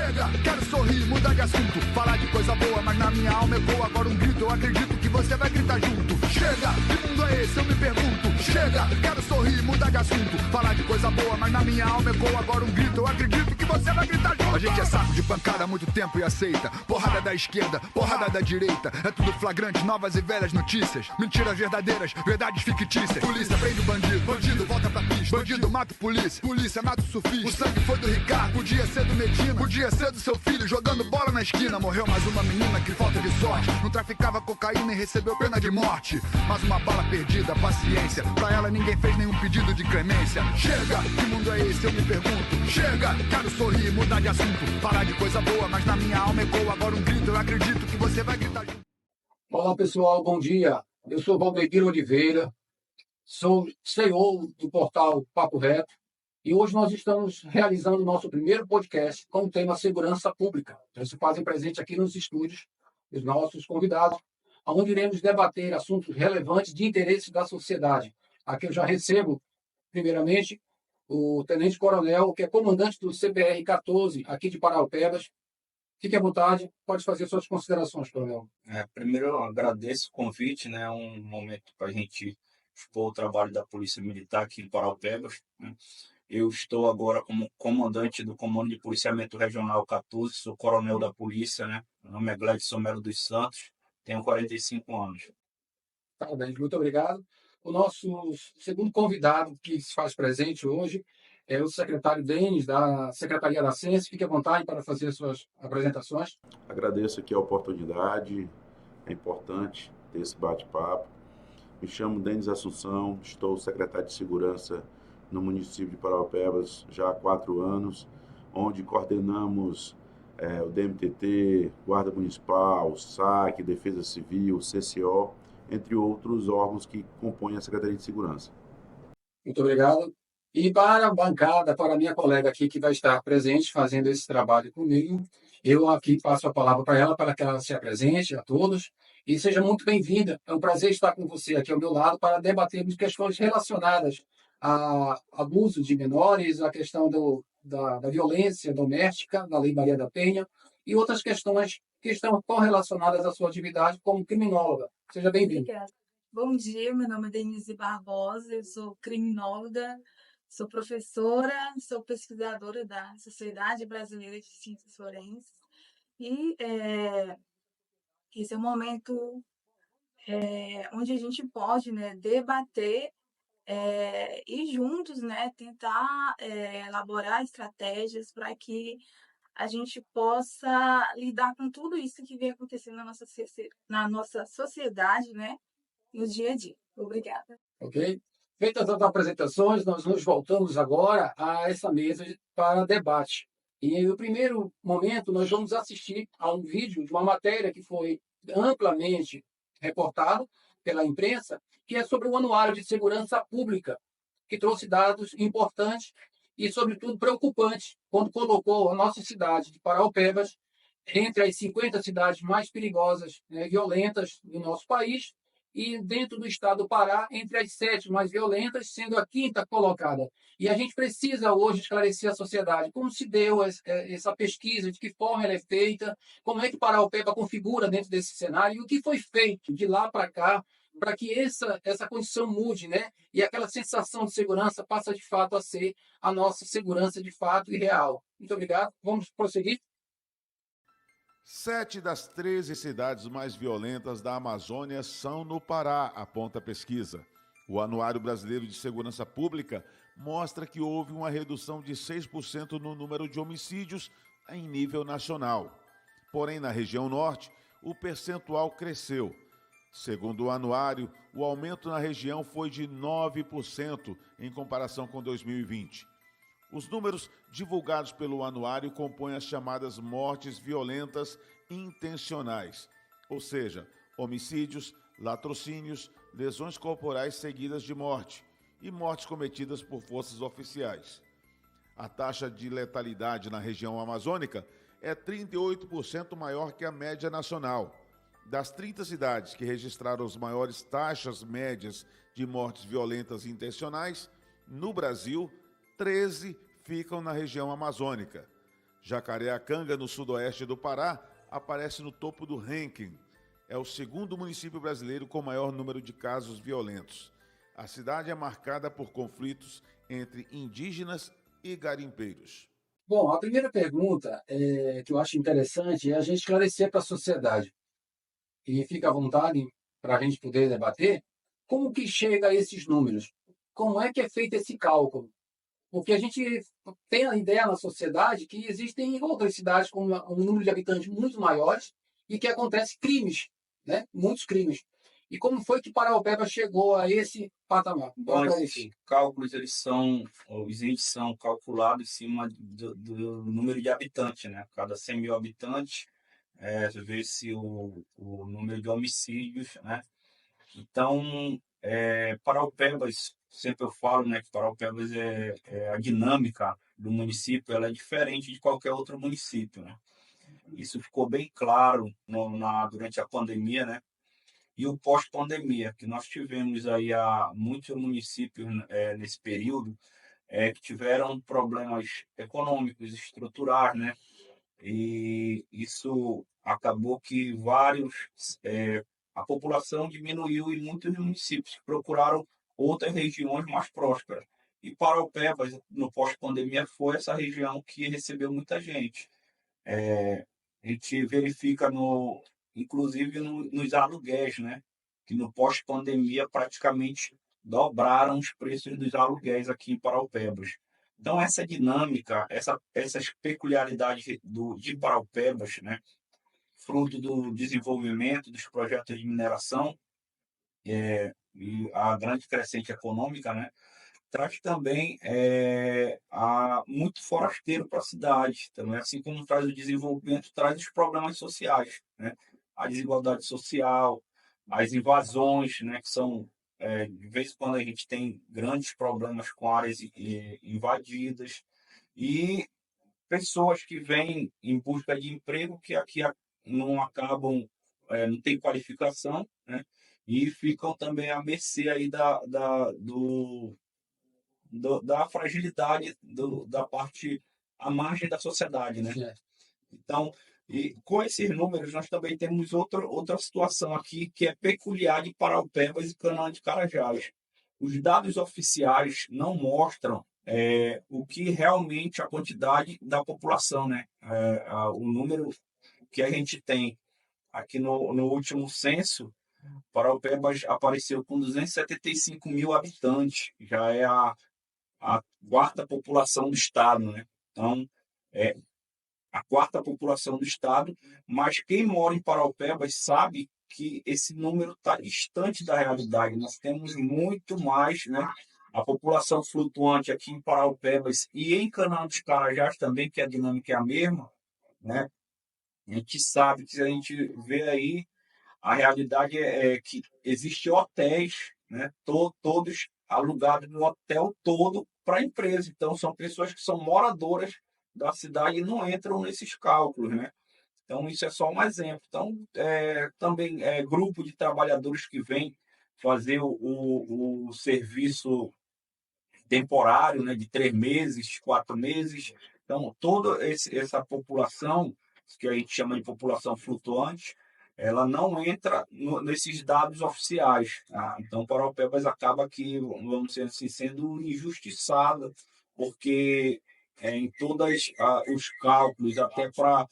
Chega, quero sorrir, mudar de assunto. Falar de coisa boa, mas na minha alma ecoa agora um grito. Eu acredito que você vai gritar junto. Chega, que mundo é esse? Eu me pergunto. Chega, quero sorrir, mudar de assunto. Falar de coisa boa, mas na minha alma ecoa agora um grito. Eu acredito que você vai gritar junto. A gente é saco de pancada há muito tempo e aceita. Porrada da esquerda, porrada da direita. É tudo flagrante, novas e velhas notícias. Mentiras verdadeiras, verdades fictícias. Polícia prende o bandido, bandido volta pra pista. Bandido mata o polícia, polícia mata o surfista. O sangue foi do Ricardo, podia ser do Medina, podia ser do seu filho jogando bola na esquina. Morreu mais uma menina, que falta de sorte. Não traficava cocaína e recebeu pena de morte. Mais uma bala perdida, paciência. Pra ela ninguém fez nenhum pedido de clemência. Chega, que mundo é esse? Eu me pergunto. Chega, quero sorrir, mudar de assunto. Falar de coisa boa, mas na minha alma ecoa agora um grito. Eu acredito que você vai gritar junto. Olá pessoal, bom dia. Eu sou Valdemir Oliveira, sou CEO do portal Papo Reto e hoje nós estamos realizando o nosso primeiro podcast com o tema segurança pública. Eles se fazem presente aqui nos estúdios, os nossos convidados, onde iremos debater assuntos relevantes de interesse da sociedade. Aqui eu já recebo, primeiramente, o Tenente Coronel, que é comandante do CBR-14 aqui de Paraupebas. Fique à vontade, pode fazer suas considerações, Coronel. Primeiro, eu agradeço o convite, né? É um momento para a gente expor o trabalho da Polícia Militar aqui em Paraupebas, né? Eu estou agora como comandante do Comando de Policiamento Regional 14, sou coronel da polícia, né? Meu nome é Gladson Melo dos Santos, tenho 45 anos. Parabéns, muito obrigado. O nosso segundo convidado que se faz presente hoje é o secretário Denis, da Secretaria da Ciência. Fique à vontade para fazer suas apresentações. Agradeço aqui a oportunidade, é importante ter esse bate-papo. Me chamo Denis Assunção, estou secretário de Segurança no município de Paraupebas já há 4 anos, onde coordenamos o DMTT, Guarda Municipal, SAC, Defesa Civil, CCO, entre outros órgãos que compõem a Secretaria de Segurança. Muito obrigado. E para a bancada, para a minha colega aqui que vai estar presente fazendo esse trabalho comigo, eu aqui passo a palavra para ela, para que ela se apresente a todos e seja muito bem-vinda. É um prazer estar com você aqui ao meu lado para debatermos questões relacionadas a abuso de menores, a questão da violência doméstica, da Lei Maria da Penha, e outras questões que estão correlacionadas à sua atividade como criminóloga. Seja bem-vinda. Obrigada. Bom dia, meu nome é Denise Barbosa, eu sou criminóloga, sou professora, sou pesquisadora da Sociedade Brasileira de Ciências Forenses e esse é um momento onde a gente pode, né, debater e juntos, né, tentar elaborar estratégias para que a gente possa lidar com tudo isso que vem acontecendo na nossa sociedade, né, no dia a dia. Obrigada. Ok? Feitas as apresentações, nós nos voltamos agora a essa mesa para debate. E no primeiro momento, nós vamos assistir a um vídeo de uma matéria que foi amplamente reportado pela imprensa, que é sobre o Anuário de Segurança Pública, que trouxe dados importantes e, sobretudo, preocupantes, quando colocou a nossa cidade de Paraupebas entre as 50 cidades mais perigosas, né, violentas do nosso país, e dentro do estado do Pará, entre as 7 mais violentas, sendo a 5ª colocada. E a gente precisa hoje esclarecer a sociedade como se deu essa pesquisa, de que forma ela é feita, como é que Paraupeba configura dentro desse cenário, e o que foi feito de lá para cá para que essa condição mude, né? E aquela sensação de segurança passa de fato a ser a nossa segurança de fato e real. Muito obrigado. Vamos prosseguir? 7 das 13 cidades mais violentas da Amazônia são no Pará, aponta a pesquisa. O Anuário Brasileiro de Segurança Pública mostra que houve uma redução de 6% no número de homicídios em nível nacional. Porém, na região norte, o percentual cresceu. Segundo o anuário, o aumento na região foi de 9% em comparação com 2020. Os números divulgados pelo anuário compõem as chamadas mortes violentas intencionais, ou seja, homicídios, latrocínios, lesões corporais seguidas de morte e mortes cometidas por forças oficiais. A taxa de letalidade na região amazônica é 38% maior que a média nacional. Das 30 cidades que registraram as maiores taxas médias de mortes violentas intencionais, no Brasil, 13 ficam na região amazônica. Jacareacanga, no sudoeste do Pará, aparece no topo do ranking. É o segundo município brasileiro com maior número de casos violentos. A cidade é marcada por conflitos entre indígenas e garimpeiros. Bom, a primeira pergunta que eu acho interessante é a gente esclarecer para a sociedade, e fica à vontade para a gente poder debater, como que chega a esses números? Como é que é feito esse cálculo? Porque a gente tem a ideia na sociedade que existem outras cidades com um número de habitantes muito maiores e que acontecem crimes, né? Muitos crimes. E como foi que Paraopeba chegou a esse patamar? Bom, esses cálculos, os índices são calculados em cima do número de habitantes, né? Cada 100 mil habitantes, vê-se o número de homicídios, né? Então, Paraupebas, sempre eu falo, né, que Paraupebas a dinâmica do município, ela é diferente de qualquer outro município, né? Isso ficou bem claro durante a pandemia, né? E o pós-pandemia, que nós tivemos aí muitos municípios nesse período que tiveram problemas econômicos, estruturais, né? E isso acabou que a população diminuiu e muitos municípios procuraram outras regiões mais prósperas. E Paraupebas, no pós-pandemia, foi essa região que recebeu muita gente. A gente verifica, inclusive, nos aluguéis, né? Que no pós-pandemia praticamente dobraram os preços dos aluguéis aqui em Paraupebas. Então, essa dinâmica, essas peculiaridades de Paraupebas, né? Fruto do desenvolvimento dos projetos de mineração e a grande crescente econômica, né? Traz também muito forasteiro para a cidade, também, assim como traz o desenvolvimento, traz os problemas sociais, né? A desigualdade social, as invasões, né? Que são, de vez em quando a gente tem grandes problemas com áreas invadidas e pessoas que vêm em busca de emprego que aqui não acabam, não tem qualificação, né? E ficam também à mercê aí da fragilidade da parte à margem da sociedade, né? Então, e com esses números, nós também temos outra situação aqui que é peculiar de Paraupebas e Canaã de Carajás. Os dados oficiais não mostram o que realmente a quantidade da população, né? O número que a gente tem aqui no último censo, Paraupebas apareceu com 275 mil habitantes, já é a quarta população do estado, né? Então, a quarta população do estado, mas quem mora em Paraupebas sabe que esse número está distante da realidade. Nós temos muito mais, né? A população flutuante aqui em Paraupebas e em Canaã dos Carajás também, que a dinâmica é a mesma, né? A gente sabe que, se a gente vê aí, a realidade é que existem hotéis, né? Todos alugados no hotel todo para a empresa. Então, são pessoas que são moradoras da cidade e não entram nesses cálculos, né? Então, isso é só um exemplo. Então, também grupo de trabalhadores que vem fazer o serviço temporário, né, de 3 meses, 4 meses. Então, toda essa população, que a gente chama de população flutuante, ela não entra nesses dados oficiais. Tá? Então, Paraupebas acaba aqui, vamos dizer assim, sendo injustiçada, porque em todos os cálculos, até para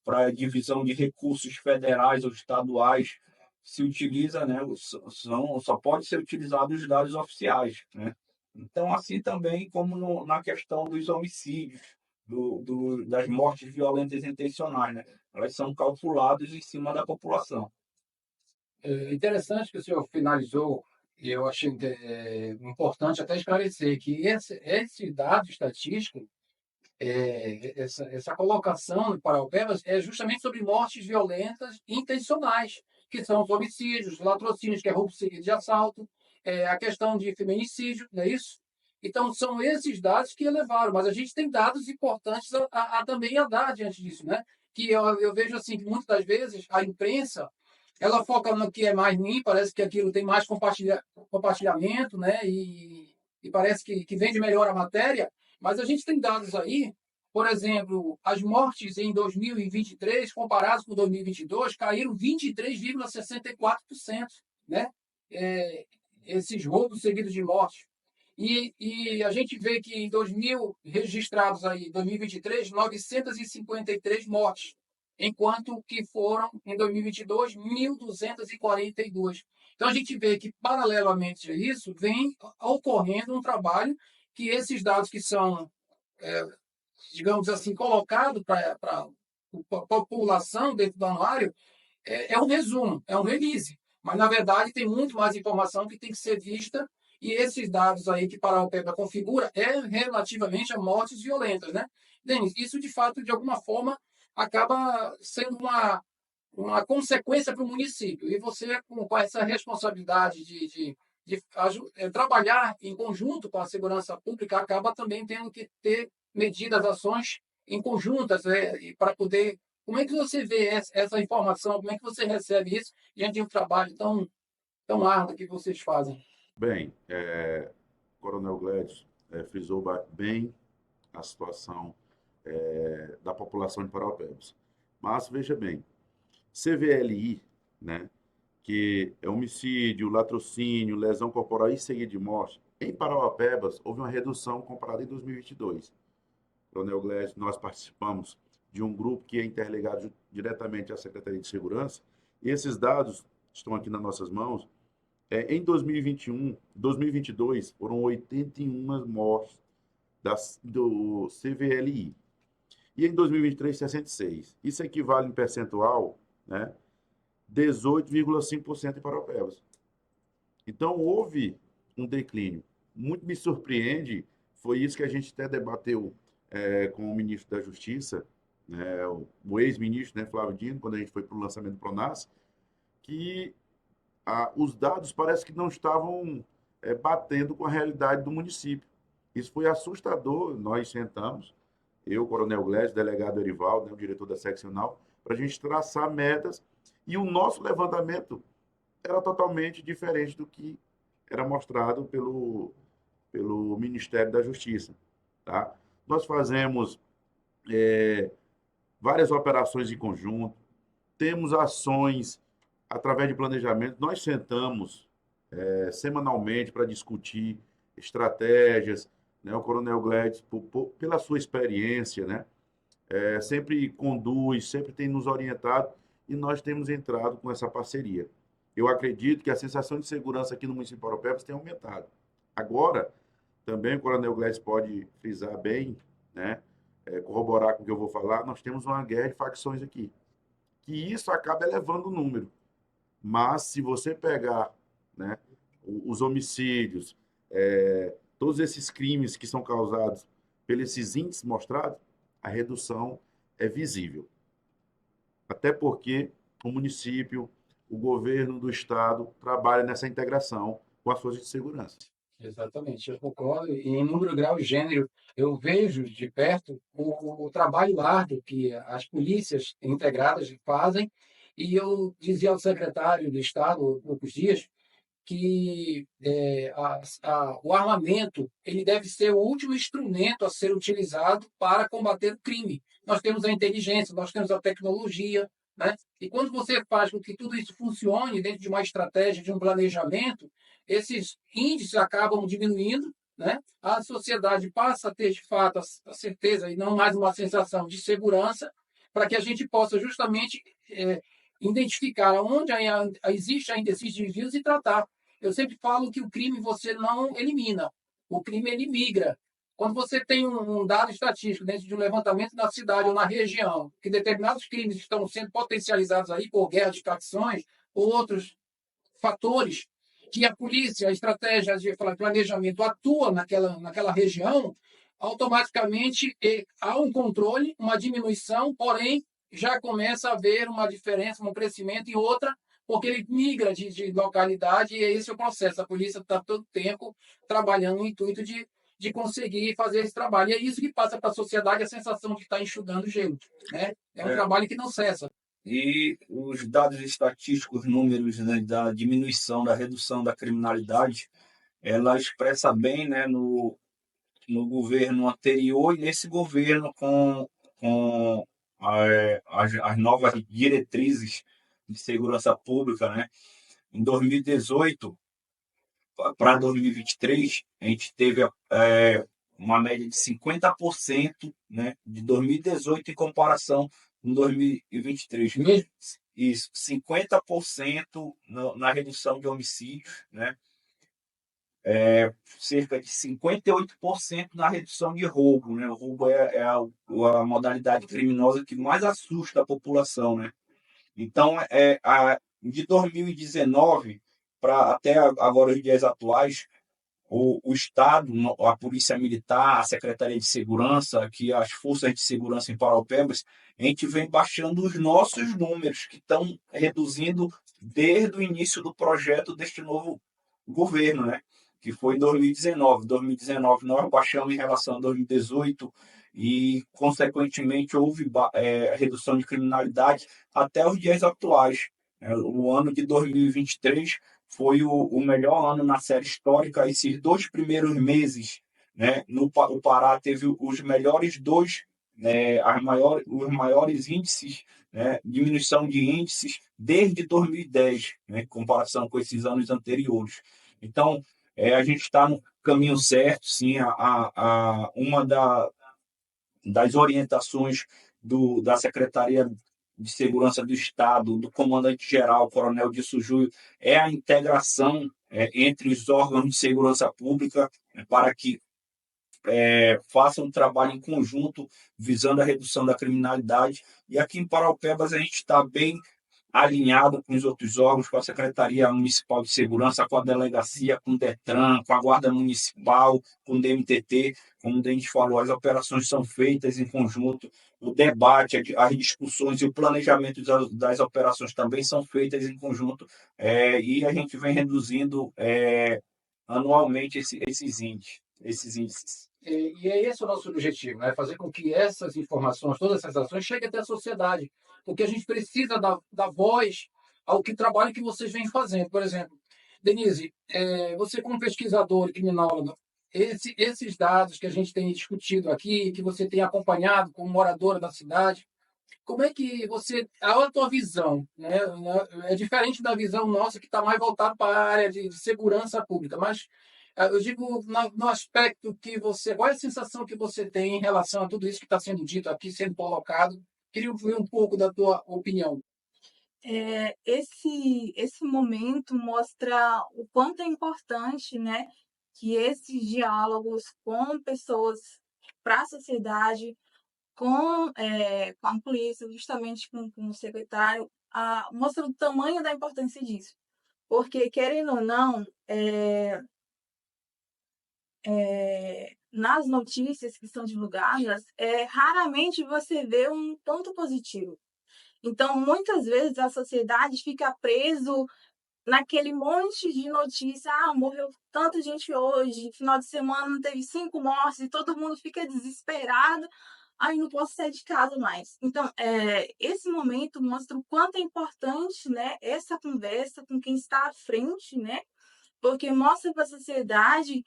a divisão de recursos federais ou estaduais, se utiliza, né, só pode ser utilizado os dados oficiais, né? Então, assim também como na questão dos homicídios, das mortes violentas intencionais, né? Elas são calculadas em cima da população. É interessante que o senhor finalizou, e eu achei importante até esclarecer que esse dado estatístico, essa colocação de Paraupebas é justamente sobre mortes violentas intencionais, que são os homicídios, latrocínios, que é roubo seguido de assalto, a questão de feminicídio, não é isso? Então, são esses dados que elevaram, mas a gente tem dados importantes também a dar diante disso, né? Que eu vejo assim, que muitas das vezes a imprensa, ela foca no que é mais ruim, parece que aquilo tem mais compartilhamento, né? E parece que vende melhor a matéria, mas a gente tem dados aí, por exemplo, as mortes em 2023, comparadas com 2022, caíram 23,64%, né? Esses roubos seguidos de morte. E a gente vê que em 2000 registrados aí, 2023, 953 mortes, enquanto que foram em 2022 1.242. Então a gente vê que paralelamente a isso vem ocorrendo um trabalho que esses dados que são, digamos assim, colocados para a população dentro do anuário é um resumo, é um release. Mas, na verdade, tem muito mais informação que tem que ser vista e esses dados aí que Paraopeba configura é relativamente a mortes violentas, né? Denis, isso, de fato, de alguma forma, acaba sendo uma consequência para o município. E você, com essa responsabilidade de trabalhar em conjunto com a segurança pública, acaba também tendo que ter medidas, ações em conjuntas, para poder. Como é que você vê essa informação? Como é que você recebe isso diante de um trabalho tão árduo que vocês fazem? Bem, Coronel Gladys frisou bem a situação da população de Paraupebas. Mas, veja bem, CVLI, né, que é homicídio, latrocínio, lesão corporal e seguida de morte, em Paraupebas houve uma redução comparada em 2022. Coronel Gladys, nós participamos de um grupo que é interligado diretamente à Secretaria de Segurança, e esses dados estão aqui nas nossas mãos. Em 2022, foram 81 mortes do CVLI. E em 2023, 66. Isso equivale em percentual, né, 18,5% em Paraupebas. Então, houve um declínio. Muito me surpreende, foi isso que a gente até debateu com o ministro da Justiça, né, o ex-ministro, né, Flávio Dino, quando a gente foi para o lançamento do Pronas, que os dados parece que não estavam batendo com a realidade do município. Isso foi assustador. Nós sentamos, eu, Coronel Gladys, delegado Erivaldo, né, o diretor da seccional, para a gente traçar metas, e o nosso levantamento era totalmente diferente do que era mostrado pelo Ministério da Justiça. Tá? Nós fazemos várias operações em conjunto, temos ações através de planejamento. Nós sentamos semanalmente para discutir estratégias, né? O Coronel Gladys, pela sua experiência, né, sempre conduz, sempre tem nos orientado, e nós temos entrado com essa parceria. Eu acredito que a sensação de segurança aqui no município de Paraupebas tem aumentado. Agora, também o Coronel Gladys pode frisar bem, né, corroborar com o que eu vou falar, nós temos uma guerra de facções aqui, que isso acaba elevando o número. Mas, se você pegar, né, os homicídios, todos esses crimes que são causados pelos esses índices mostrados, a redução é visível. Até porque o município, o governo do estado trabalha nessa integração com as forças de segurança. Exatamente, eu concordo. E em número, grau e gênero, eu vejo de perto o trabalho árduo que as polícias integradas fazem. E eu dizia ao secretário do Estado, há poucos dias, que o armamento ele deve ser o último instrumento a ser utilizado para combater o crime. Nós temos a inteligência, nós temos a tecnologia, né? E quando você faz com que tudo isso funcione dentro de uma estratégia, de um planejamento, esses índices acabam diminuindo, né? A sociedade passa a ter, de fato, a certeza e não mais uma sensação de segurança, para que a gente possa justamente identificar onde existe ainda esses desvios e tratar. Eu sempre falo que o crime você não elimina, o crime ele migra. Quando você tem um dado estatístico dentro de um levantamento na cidade ou na região, que determinados crimes estão sendo potencializados aí por guerra de facções ou outros fatores, que a polícia, a estratégia de planejamento atua naquela região, automaticamente há um controle, uma diminuição, porém já começa a haver uma diferença, um crescimento em outra, porque ele migra de localidade e esse é o processo. A polícia está todo tempo trabalhando no intuito de conseguir fazer esse trabalho. E é isso que passa para a sociedade a sensação de estar enxugando gelo. Né? É um trabalho que não cessa. E os dados estatísticos, números, né, da diminuição, da redução da criminalidade, ela expressa bem, né, no governo anterior e nesse governo com as novas diretrizes de segurança pública, né? Em 2018 para 2023, a gente teve uma média de 50%, né, de 2018 em comparação com 2023. Mesmo? Isso, 50% na redução de homicídios, né? Cerca de 58% na redução de roubo, né? O roubo é a modalidade criminosa que mais assusta a população, né? Então, de 2019 para até agora os dias atuais, o Estado, a Polícia Militar, a Secretaria de Segurança, aqui as Forças de Segurança em Paraupebas, a gente vem baixando os nossos números, que estão reduzindo desde o início do projeto deste novo governo, né? Que foi em 2019. 2019 nós baixamos em relação a 2018 e, consequentemente, houve redução de criminalidade até os dias atuais. O ano de 2023 foi o melhor ano na série histórica. Esses 2 primeiros meses, né, o Pará teve os melhores os maiores índices, né, diminuição de índices desde 2010, né, em comparação com esses anos anteriores. Então, a gente está no caminho certo, sim. Uma das orientações da Secretaria de Segurança do Estado, do comandante-geral, Coronel Disso Júlio, é a integração entre os órgãos de segurança pública, para que façam um trabalho em conjunto visando a redução da criminalidade. E aqui em Paraupebas a gente está bem alinhado com os outros órgãos, com a Secretaria Municipal de Segurança, com a Delegacia, com o DETRAN, com a Guarda Municipal, com o DMTT. Como a gente falou, as operações são feitas em conjunto, o debate, as discussões e o planejamento das operações também são feitas em conjunto, e a gente vem reduzindo anualmente esses índices. E é esse o nosso objetivo, né? Fazer com que essas informações, todas essas ações cheguem até a sociedade, porque a gente precisa dar voz ao trabalho que vocês vêm fazendo. Por exemplo, Denise, você como pesquisadora e criminóloga, esses dados que a gente tem discutido aqui, que você tem acompanhado como moradora da cidade, como é que a tua visão, né? É diferente da visão nossa que está mais voltada para a área de segurança pública, mas eu digo no aspecto que qual é a sensação que você tem em relação a tudo isso que está sendo dito aqui, sendo colocado? Queria ouvir um pouco da tua opinião. Esse momento mostra o quanto é importante, né, que esses diálogos com pessoas para a sociedade, com a polícia, justamente com o secretário, mostra o tamanho da importância disso. Porque, querendo ou não, nas notícias que são divulgadas, raramente você vê um ponto positivo. Então, muitas vezes, a sociedade fica preso naquele monte de notícia. Morreu tanta gente hoje, final de semana teve 5 mortes, e todo mundo fica desesperado. Não posso sair de casa mais. Então, esse momento mostra o quanto é importante, né, essa conversa com quem está à frente, né, porque mostra para a sociedade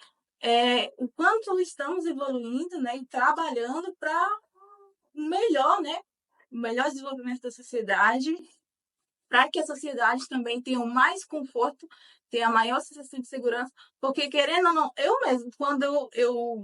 o quanto estamos evoluindo, né, e trabalhando para o melhor desenvolvimento da sociedade, para que a sociedade também tenha mais conforto, tenha maior sensação de segurança, porque, querendo ou não, eu mesmo, quando eu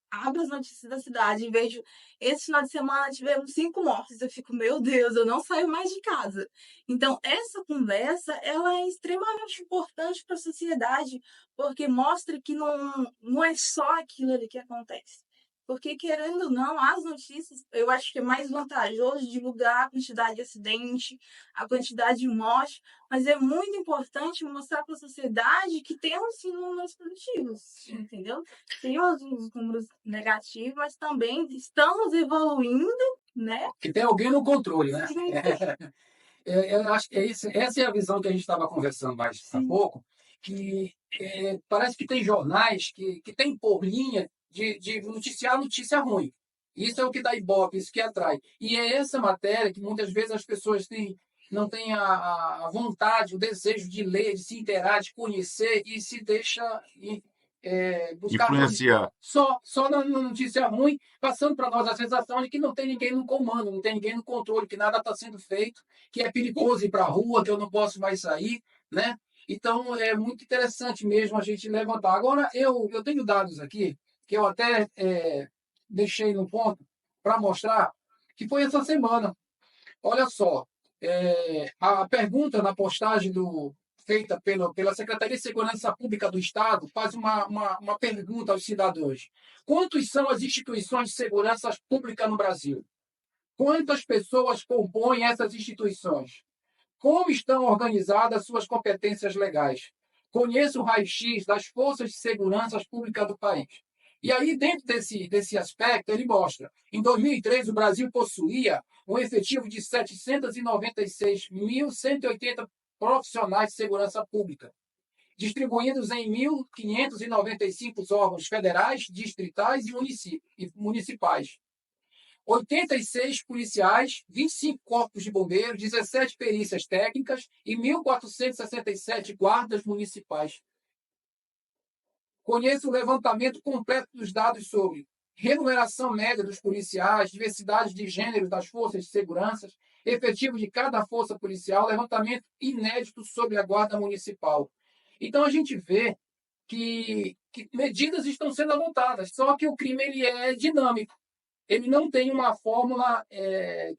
abro as notícias da cidade e vejo esse final de semana tivemos 5 mortes, eu fico, meu Deus, eu não saio mais de casa. Então, essa conversa, ela é extremamente importante para a sociedade, porque mostra que não é só aquilo ali que acontece. Porque, querendo ou não, as notícias, eu acho que é mais vantajoso divulgar a quantidade de acidente, a quantidade de morte, mas é muito importante mostrar para a sociedade que temos sim números positivos, entendeu? Temos uns números negativos, mas também estamos evoluindo, né? Que tem alguém no controle, né? Sim. Eu acho que essa é a visão que a gente estava conversando mais há pouco, que parece que tem jornais que tem por linha de noticiar notícia ruim. Isso é o que dá ibope, isso que atrai. E é essa matéria que muitas vezes as pessoas não têm a vontade, o desejo de ler, de se inteirar, de conhecer, e se deixa buscar Influenciar. só na notícia ruim, passando para nós a sensação de que não tem ninguém no comando, não tem ninguém no controle, que nada está sendo feito, que é perigoso ir para a rua, que eu não posso mais sair, né? Então, é muito interessante mesmo a gente levantar. Agora, eu tenho dados aqui, que eu até deixei no ponto para mostrar, que foi essa semana. Olha só, a pergunta na postagem feita pela Secretaria de Segurança Pública do Estado faz uma pergunta aos cidadãos. Quantos são as instituições de segurança pública no Brasil? Quantas pessoas compõem essas instituições? Como estão organizadas suas competências legais? Conheça o raio-x das forças de segurança pública do país. E aí, dentro desse aspecto, ele mostra, em 2003, o Brasil possuía um efetivo de 796.180 profissionais de segurança pública, distribuídos em 1.595 órgãos federais, distritais e municipais. 86 policiais, 25 corpos de bombeiros, 17 perícias técnicas e 1.467 guardas municipais. Conheça o levantamento completo dos dados sobre remuneração média dos policiais, diversidade de gênero das forças de segurança, efetivo de cada força policial, levantamento inédito sobre a guarda municipal. Então, a gente vê que medidas estão sendo adotadas, só que o crime ele é dinâmico. Ele não tem uma fórmula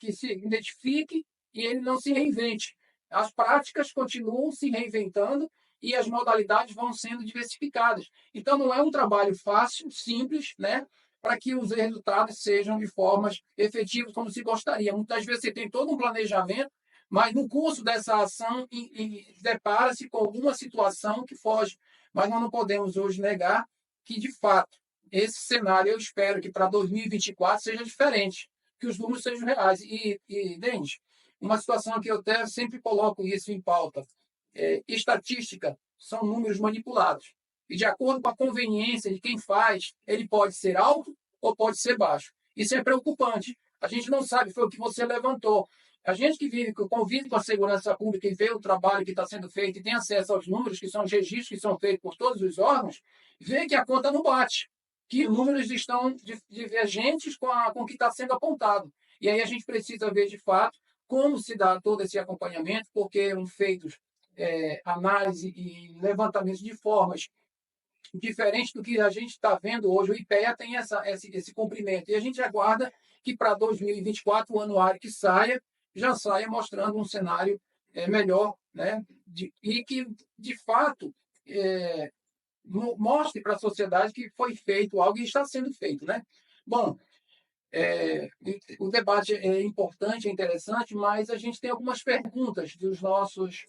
que se identifique e ele não se reinvente. As práticas continuam se reinventando e as modalidades vão sendo diversificadas. Então, não é um trabalho fácil, simples, né, para que os resultados sejam de formas efetivas como se gostaria. Muitas vezes você tem todo um planejamento, mas no curso dessa ação depara-se com alguma situação que foge. Mas nós não podemos hoje negar que, de fato, esse cenário, eu espero que para 2024 seja diferente, que os números sejam reais. Denis, uma situação que eu até sempre coloco isso em pauta, estatística são números manipulados. E de acordo com a conveniência de quem faz, ele pode ser alto ou pode ser baixo. Isso é preocupante. A gente não sabe, foi o que você levantou. A gente que convive com a segurança pública e vê o trabalho que está sendo feito e tem acesso aos números, que são os registros que são feitos por todos os órgãos, vê que a conta não bate, que números estão divergentes com o que está sendo apontado. E aí a gente precisa ver, de fato, como se dá todo esse acompanhamento, porque são feitos análise e levantamentos de formas diferentes do que a gente está vendo hoje. O IPEA tem esse cumprimento. E a gente aguarda que para 2024, o anuário que já saia mostrando um cenário melhor, né? E que, de fato, mostre para a sociedade que foi feito algo e está sendo feito, né? Bom, o debate é importante, é interessante, mas a gente tem algumas perguntas dos nossos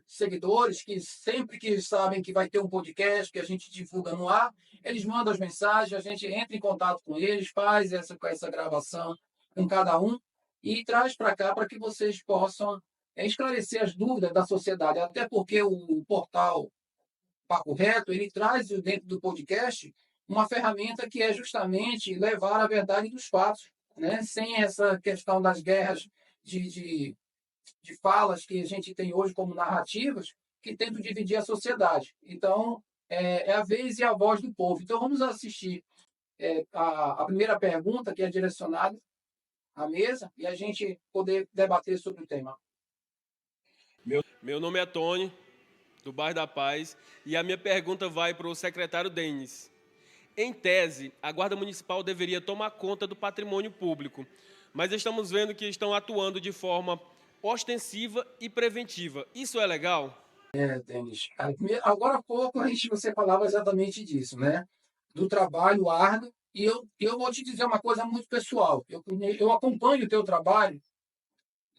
seguidores que sempre que sabem que vai ter um podcast que a gente divulga no ar, eles mandam as mensagens, a gente entra em contato com eles, faz essa gravação com cada um e traz para cá para que vocês possam esclarecer as dúvidas da sociedade, até porque o portal Papo Reto, ele traz dentro do podcast uma ferramenta que é justamente levar a verdade dos fatos, né? Sem essa questão das guerras de falas que a gente tem hoje como narrativas que tentam dividir a sociedade. Então, é a vez e a voz do povo. Então, vamos assistir a primeira pergunta, que é direcionada à mesa, e a gente poder debater sobre o tema. Meu nome é Tony, do bairro da Paz, e a minha pergunta vai para o secretário Denis. Em tese, a Guarda Municipal deveria tomar conta do patrimônio público, mas estamos vendo que estão atuando de forma ostensiva e preventiva. Isso é legal? Denis. Agora há pouco você falava exatamente disso, né? Do trabalho árduo. E eu vou te dizer uma coisa muito pessoal. Eu acompanho o teu trabalho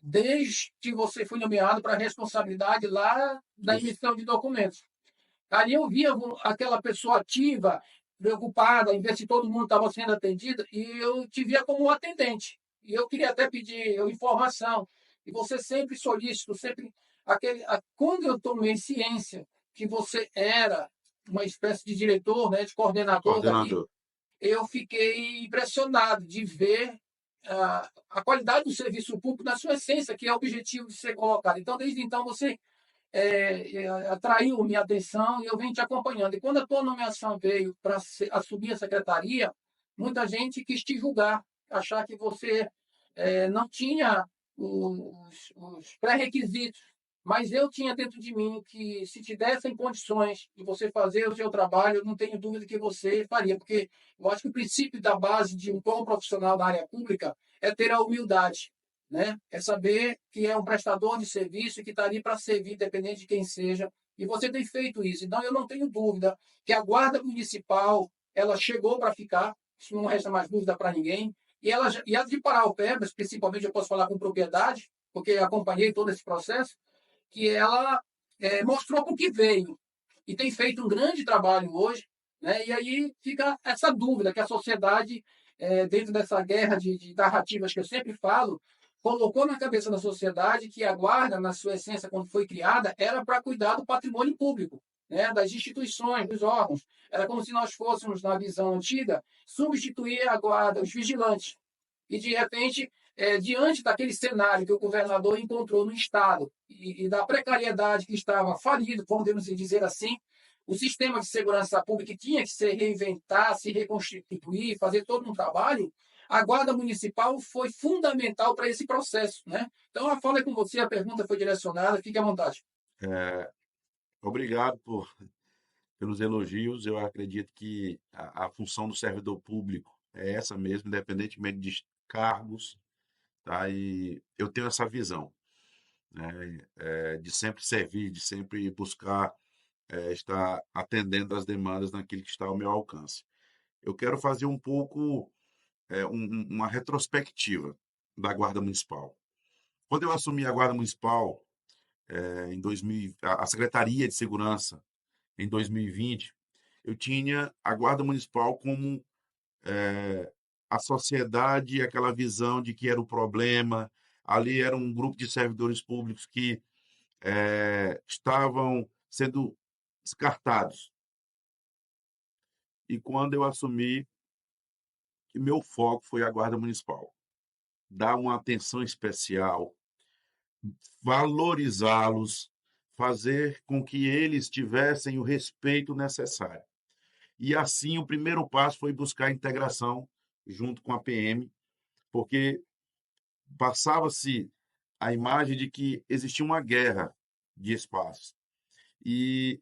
desde que você foi nomeado para a responsabilidade lá da emissão de documentos. Ali eu via aquela pessoa ativa, preocupada em ver se todo mundo estava sendo atendido, e eu te via como um atendente. E eu queria até pedir informação. E você sempre solícito, sempre quando eu tomei ciência que você era uma espécie de diretor, né, de coordenador. Dali, eu fiquei impressionado de ver a qualidade do serviço público na sua essência, que é o objetivo de ser colocado. Então, desde então, você atraiu minha atenção e eu venho te acompanhando. E quando a tua nomeação veio para assumir a secretaria, muita gente quis te julgar, achar que você não tinha os pré-requisitos. Mas eu tinha dentro de mim que, se te dessem condições de você fazer o seu trabalho, eu não tenho dúvida que você faria, porque eu acho que o princípio da base de um bom profissional da área pública é ter a humildade, né? É saber que é um prestador de serviço e que está ali para servir, independente de quem seja. E você tem feito isso. Então, eu não tenho dúvida que a Guarda Municipal ela chegou para ficar, isso não resta mais dúvida para ninguém. E a de Paraupebas, principalmente, eu posso falar com propriedade, porque acompanhei todo esse processo, que ela mostrou para o que veio e tem feito um grande trabalho hoje, né? E aí fica essa dúvida que a sociedade, dentro dessa guerra de narrativas que eu sempre falo, colocou na cabeça da sociedade que a guarda, na sua essência, quando foi criada, era para cuidar do patrimônio público, né? Das instituições, dos órgãos. Era como se nós fôssemos, na visão antiga, substituir a guarda, os vigilantes. E, de repente, diante daquele cenário que o governador encontrou no Estado e da precariedade que estava falido, podemos dizer assim, o sistema de segurança pública que tinha que se reinventar, se reconstituir, fazer todo um trabalho, a Guarda Municipal foi fundamental para esse processo, né? Então, a fala é com você, a pergunta foi direcionada, fique à vontade. Obrigado pelos elogios. Eu acredito que a função do servidor público é essa mesmo, independentemente de cargos, tá? E eu tenho essa visão, né? De sempre servir, de sempre buscar estar atendendo às demandas naquilo que está ao meu alcance. Eu quero fazer um pouco uma retrospectiva da Guarda Municipal. Quando eu assumi a Guarda Municipal, em 2000, a Secretaria de Segurança, em 2020, eu tinha a Guarda Municipal como a sociedade, aquela visão de que era o problema. Ali era um grupo de servidores públicos que estavam sendo descartados. E quando eu assumi, que meu foco foi a Guarda Municipal. Dar uma atenção especial, valorizá-los, fazer com que eles tivessem o respeito necessário. E assim, o primeiro passo foi buscar a integração junto com a PM, porque passava-se a imagem de que existia uma guerra de espaços. E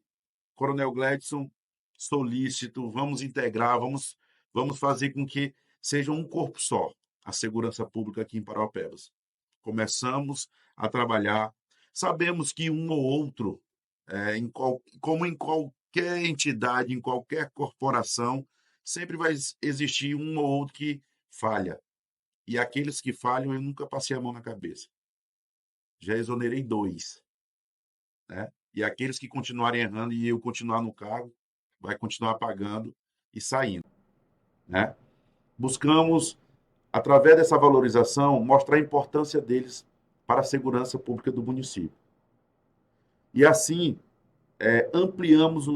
Coronel Gledson, solícito, vamos integrar, vamos fazer com que seja um corpo só, a segurança pública aqui em Paraupebas. Começamos a trabalhar, sabemos que um ou outro, como em qualquer entidade, em qualquer corporação, sempre vai existir um ou outro que falha. E aqueles que falham, eu nunca passei a mão na cabeça. Já exonerei 2. Né? E aqueles que continuarem errando e eu continuar no cargo, vai continuar pagando e saindo. Né? Buscamos, através dessa valorização, mostrar a importância deles para a segurança pública do município. E assim, ampliamos,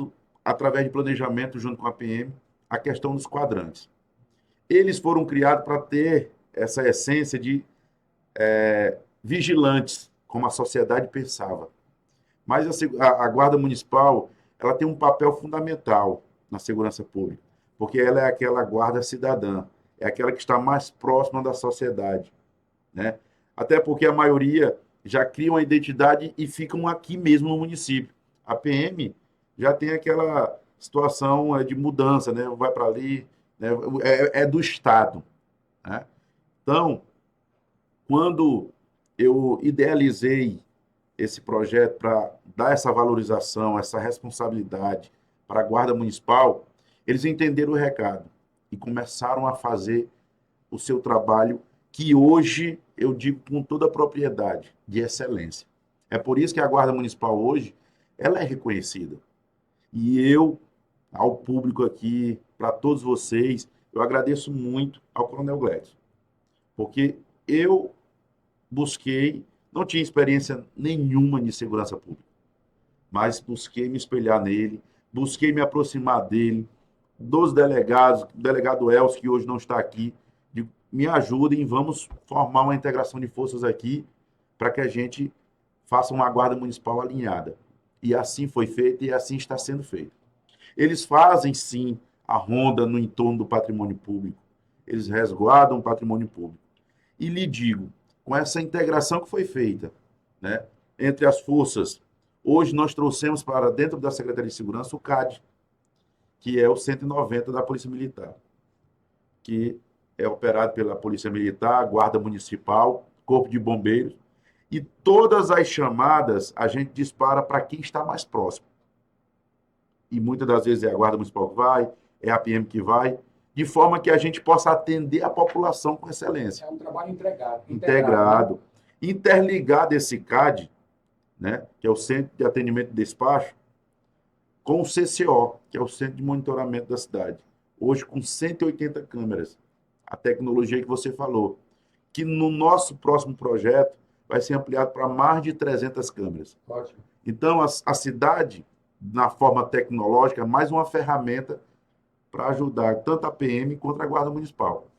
através de planejamento junto com a PM, a questão dos quadrantes. Eles foram criados para ter essa essência de vigilantes, como a sociedade pensava. Mas a Guarda Municipal ela tem um papel fundamental na segurança pública, porque ela é aquela guarda cidadã, é aquela que está mais próxima da sociedade. Né? Até porque a maioria já cria uma identidade e ficam aqui mesmo no município. A PM já tem aquela situação de mudança, né? Vai para ali, né? É do Estado. Né? Então, quando eu idealizei esse projeto para dar essa valorização, essa responsabilidade para a Guarda Municipal, eles entenderam o recado e começaram a fazer o seu trabalho, que hoje eu digo com toda a propriedade, de excelência. É por isso que a Guarda Municipal hoje ela é reconhecida. E eu, ao público aqui, para todos vocês, eu agradeço muito ao Coronel Gledson, porque eu busquei, não tinha experiência nenhuma de segurança pública, mas busquei me espelhar nele, busquei me aproximar dele, dos delegados, o delegado Elcio, que hoje não está aqui, me ajudem, vamos formar uma integração de forças aqui para que a gente faça uma guarda municipal alinhada. E assim foi feito e assim está sendo feito. Eles fazem, sim, a ronda no entorno do patrimônio público. Eles resguardam o patrimônio público. E lhe digo, com essa integração que foi feita, né, entre as forças, hoje nós trouxemos para dentro da Secretaria de Segurança o CAD, que é o 190 da Polícia Militar, que é operado pela Polícia Militar, Guarda Municipal, Corpo de Bombeiros, e todas as chamadas a gente dispara para quem está mais próximo. E muitas das vezes é a Guarda Municipal que vai, é a PM que vai, de forma que a gente possa atender a população com excelência. É um trabalho integrado. Integrado. Interligado esse CAD, né, que é o Centro de Atendimento e Despacho, com o CCO, que é o Centro de Monitoramento da Cidade. Hoje com 180 câmeras. A tecnologia que você falou, que no nosso próximo projeto vai ser ampliado para mais de 300 câmeras. Ótimo. Então, a cidade, na forma tecnológica, é mais uma ferramenta para ajudar tanto a PM quanto a Guarda Municipal.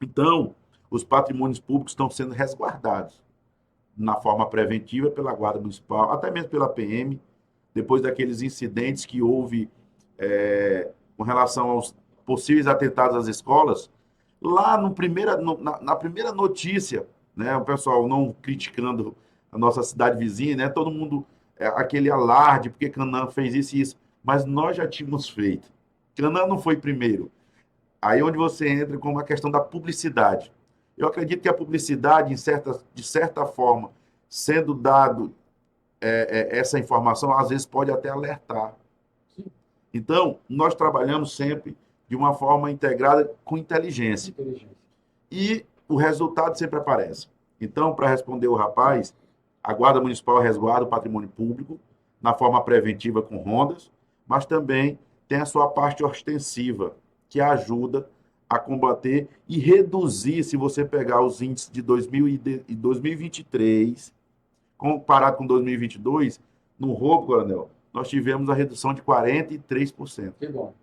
Então, os patrimônios públicos estão sendo resguardados na forma preventiva pela Guarda Municipal, até mesmo pela PM, depois daqueles incidentes que houve com relação aos possíveis atentados às escolas. Lá na primeira notícia, né, o pessoal não criticando a nossa cidade vizinha, né, todo mundo, aquele alarde, porque Canaã fez isso e isso, mas nós já tínhamos feito. Canaã não foi primeiro. Aí onde você entra com uma questão da publicidade. Eu acredito que a publicidade, de certa forma, sendo dado essa informação, às vezes pode até alertar. Então, nós trabalhamos sempre de uma forma integrada com inteligência. E o resultado sempre aparece. Então, para responder o rapaz, a Guarda Municipal resguarda o patrimônio público na forma preventiva com rondas, mas também tem a sua parte ostensiva, que ajuda a combater e reduzir, se você pegar os índices de 2023, comparado com 2022, no roubo, coronel, nós tivemos a redução de 43%. Que bom.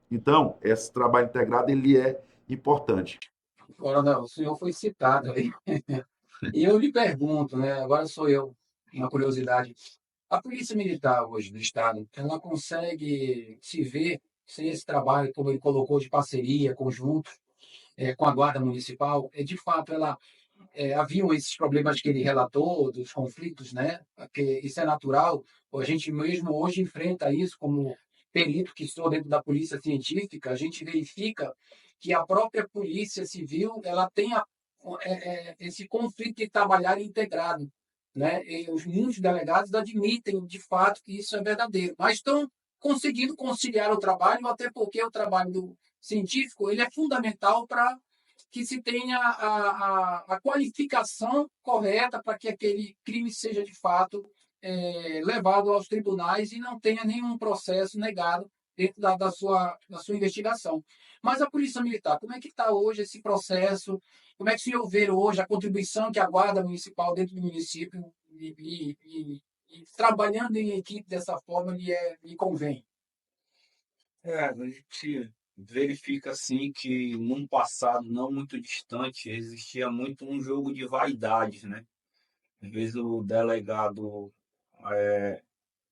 Então, esse trabalho integrado, ele é importante. Coronel, o senhor foi citado aí. E eu lhe pergunto, né? Agora sou eu, uma curiosidade. A Polícia Militar hoje do Estado, ela consegue se ver sem esse trabalho, como ele colocou, de parceria, conjunto, com a Guarda Municipal? De fato, haviam esses problemas que ele relatou, dos conflitos, né? Porque isso é natural. A gente mesmo hoje enfrenta isso como perito que estou dentro da Polícia Científica, a gente verifica que a própria Polícia Civil ela tem esse conflito de trabalhar integrado, né? E muitos delegados admitem, de fato, que isso é verdadeiro, mas estão conseguindo conciliar o trabalho, até porque o trabalho do científico ele é fundamental para que se tenha a qualificação correta para que aquele crime seja, de fato, levado aos tribunais e não tenha nenhum processo negado dentro da sua investigação. Mas a Polícia Militar, como é que está hoje esse processo? Como é que o senhor vê hoje a contribuição que a Guarda Municipal dentro do município e trabalhando em equipe dessa forma lhe convém? A gente verifica assim que num passado não muito distante existia muito um jogo de vaidades, né? Às vezes o delegado,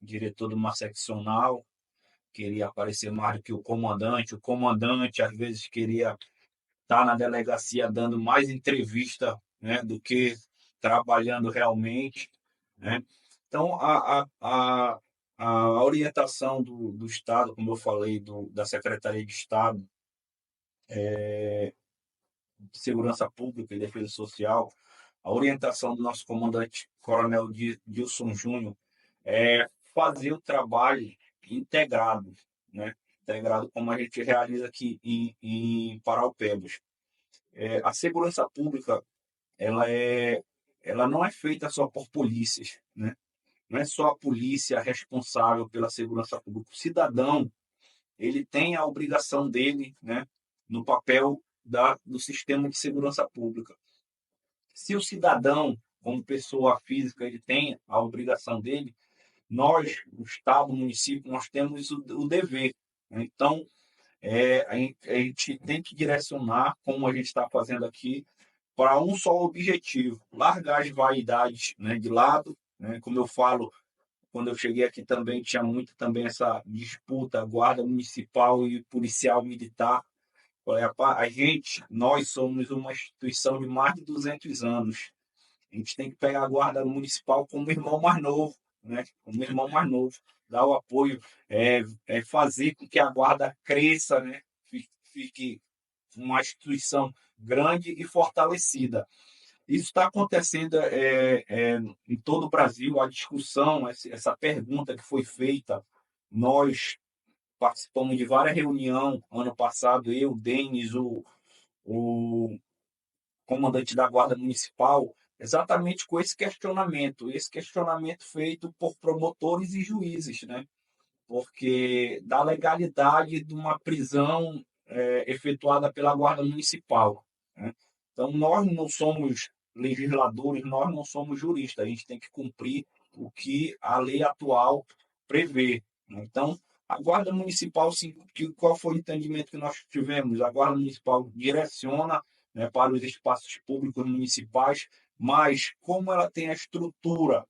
diretor de uma seccional, queria aparecer mais do que o comandante às vezes queria estar na delegacia dando mais entrevista, né, do que trabalhando realmente, né? Então, a orientação do Estado, como eu falei, da Secretaria de Estado de Segurança Pública e Defesa Social, a orientação do nosso comandante, Coronel Dilson Júnior, é fazer o trabalho integrado, né? Integrado como a gente realiza aqui em Paraupebas. A segurança pública, ela não é feita só por polícias, né? Não é só a polícia responsável pela segurança pública. O cidadão, ele tem a obrigação dele, né, no papel do sistema de segurança pública. Se o cidadão, como pessoa física, ele tem a obrigação dele, nós, o Estado, o município, nós temos o dever. Né? Então, a gente tem que direcionar, como a gente está fazendo aqui, para um só objetivo: largar as vaidades, né, de lado, né? Como eu falo, quando eu cheguei aqui também tinha muito também essa disputa, guarda municipal e policial militar. Falei, "Rapaz, nós somos uma instituição de mais de 200 anos. A gente tem que pegar a guarda municipal como irmão mais novo, né? Como irmão mais novo, dar o apoio, fazer com que a guarda cresça, né? Fique uma instituição grande e fortalecida. Isso está acontecendo em todo o Brasil, a discussão, essa pergunta que foi feita. Nós participamos de várias reuniões ano passado, eu, Denis, o comandante da Guarda Municipal, exatamente com esse questionamento feito por promotores e juízes, né? Porque da legalidade de uma prisão efetuada pela Guarda Municipal, né? Então, nós não somos legisladores, nós não somos juristas, a gente tem que cumprir o que a lei atual prevê, né? Então, a Guarda Municipal, sim, qual foi o entendimento que nós tivemos? A Guarda Municipal direciona, né, para os espaços públicos municipais, mas como ela tem a estrutura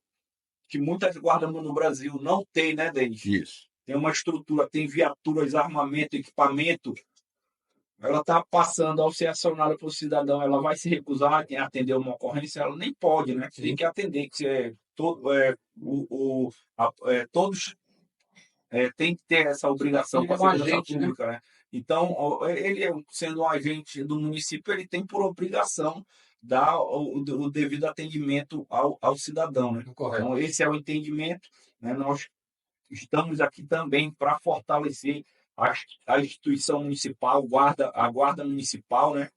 que muitas guardas no Brasil não tem, né, Denis? Isso. Tem uma estrutura, tem viaturas, armamento, equipamento. Ela está passando ao ser acionada pelo cidadão, ela vai se recusar a atender uma ocorrência, ela nem pode, né? Tem que atender, que todos têm que ter essa obrigação com a segurança pública, né? Então, ele, sendo um agente do município, ele tem por obrigação dar o devido atendimento ao cidadão, né? Correto. Então, esse é o entendimento, né? Nós estamos aqui também para fortalecer a instituição municipal, a guarda municipal, né?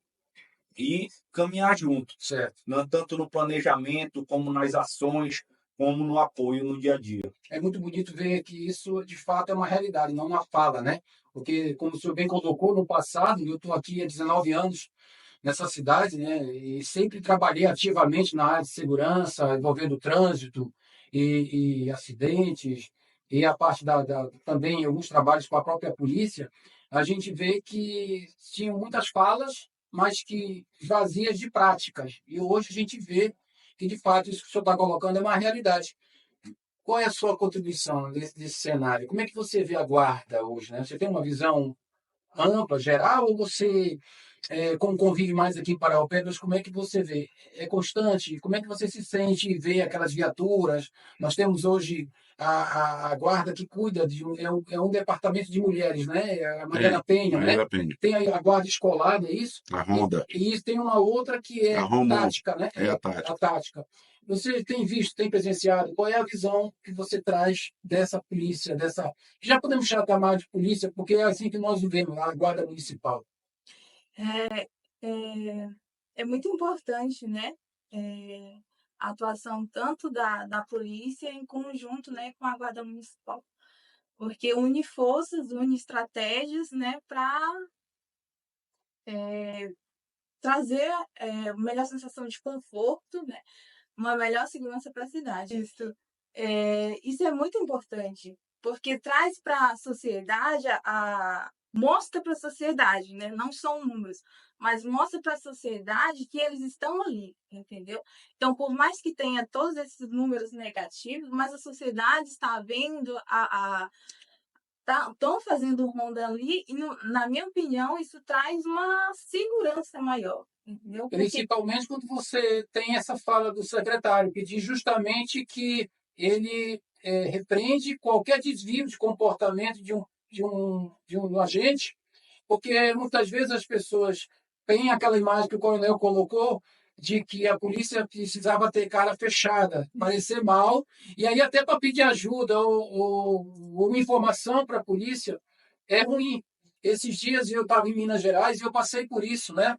E caminhar junto, Certo. tanto no planejamento, como nas ações, como no apoio no dia a dia. É muito bonito ver que isso, de fato, é uma realidade, não uma fala, né? Porque, como o senhor bem colocou, no passado, eu estou aqui há 19 anos nessa cidade, né? E sempre trabalhei ativamente na área de segurança, envolvendo trânsito e acidentes, e a parte também alguns trabalhos com a própria polícia. A gente vê que tinham muitas falas, mas que vazias de práticas. E hoje a gente vê que, de fato, isso que o senhor está colocando é uma realidade. Qual é a sua contribuição desse cenário? Como é que você vê a guarda hoje, né? Você tem uma visão ampla, geral, ou você, como convive mais aqui em Paraupebas, como é que você vê? É constante? Como é que você se sente em ver aquelas viaturas? Nós temos hoje a guarda que cuida é um departamento de mulheres, né? A Mariana Penha, né? Mariana Penha. Tem a guarda escolar, não é isso? A Ronda. E tem uma outra que é A Roma. tática, né? É a tática. A tática. Você tem visto, tem presenciado, qual é a visão que você traz dessa polícia, já podemos chamar de polícia, porque é assim que nós vivemos, a Guarda Municipal. É muito importante, né? A atuação tanto da polícia em conjunto, né, com a Guarda Municipal. Porque une forças, une estratégias, né, para trazer a melhor sensação de conforto, né, uma melhor segurança para a cidade. Isso é muito importante, porque traz para a sociedade, mostra para a sociedade, né? Não são números, mas mostra para a sociedade que eles estão ali, entendeu? Então, por mais que tenha todos esses números negativos, mas a sociedade está vendo estão fazendo ronda ali e, na minha opinião, isso traz uma segurança maior, entendeu? Principalmente quando você tem essa fala do secretário, que diz justamente que ele repreende qualquer desvio de comportamento de um agente, porque muitas vezes as pessoas têm aquela imagem que o coronel colocou de que a polícia precisava ter cara fechada, parecer mal, e aí até para pedir ajuda ou informação para a polícia é ruim. Esses dias eu estava em Minas Gerais e eu passei por isso, né?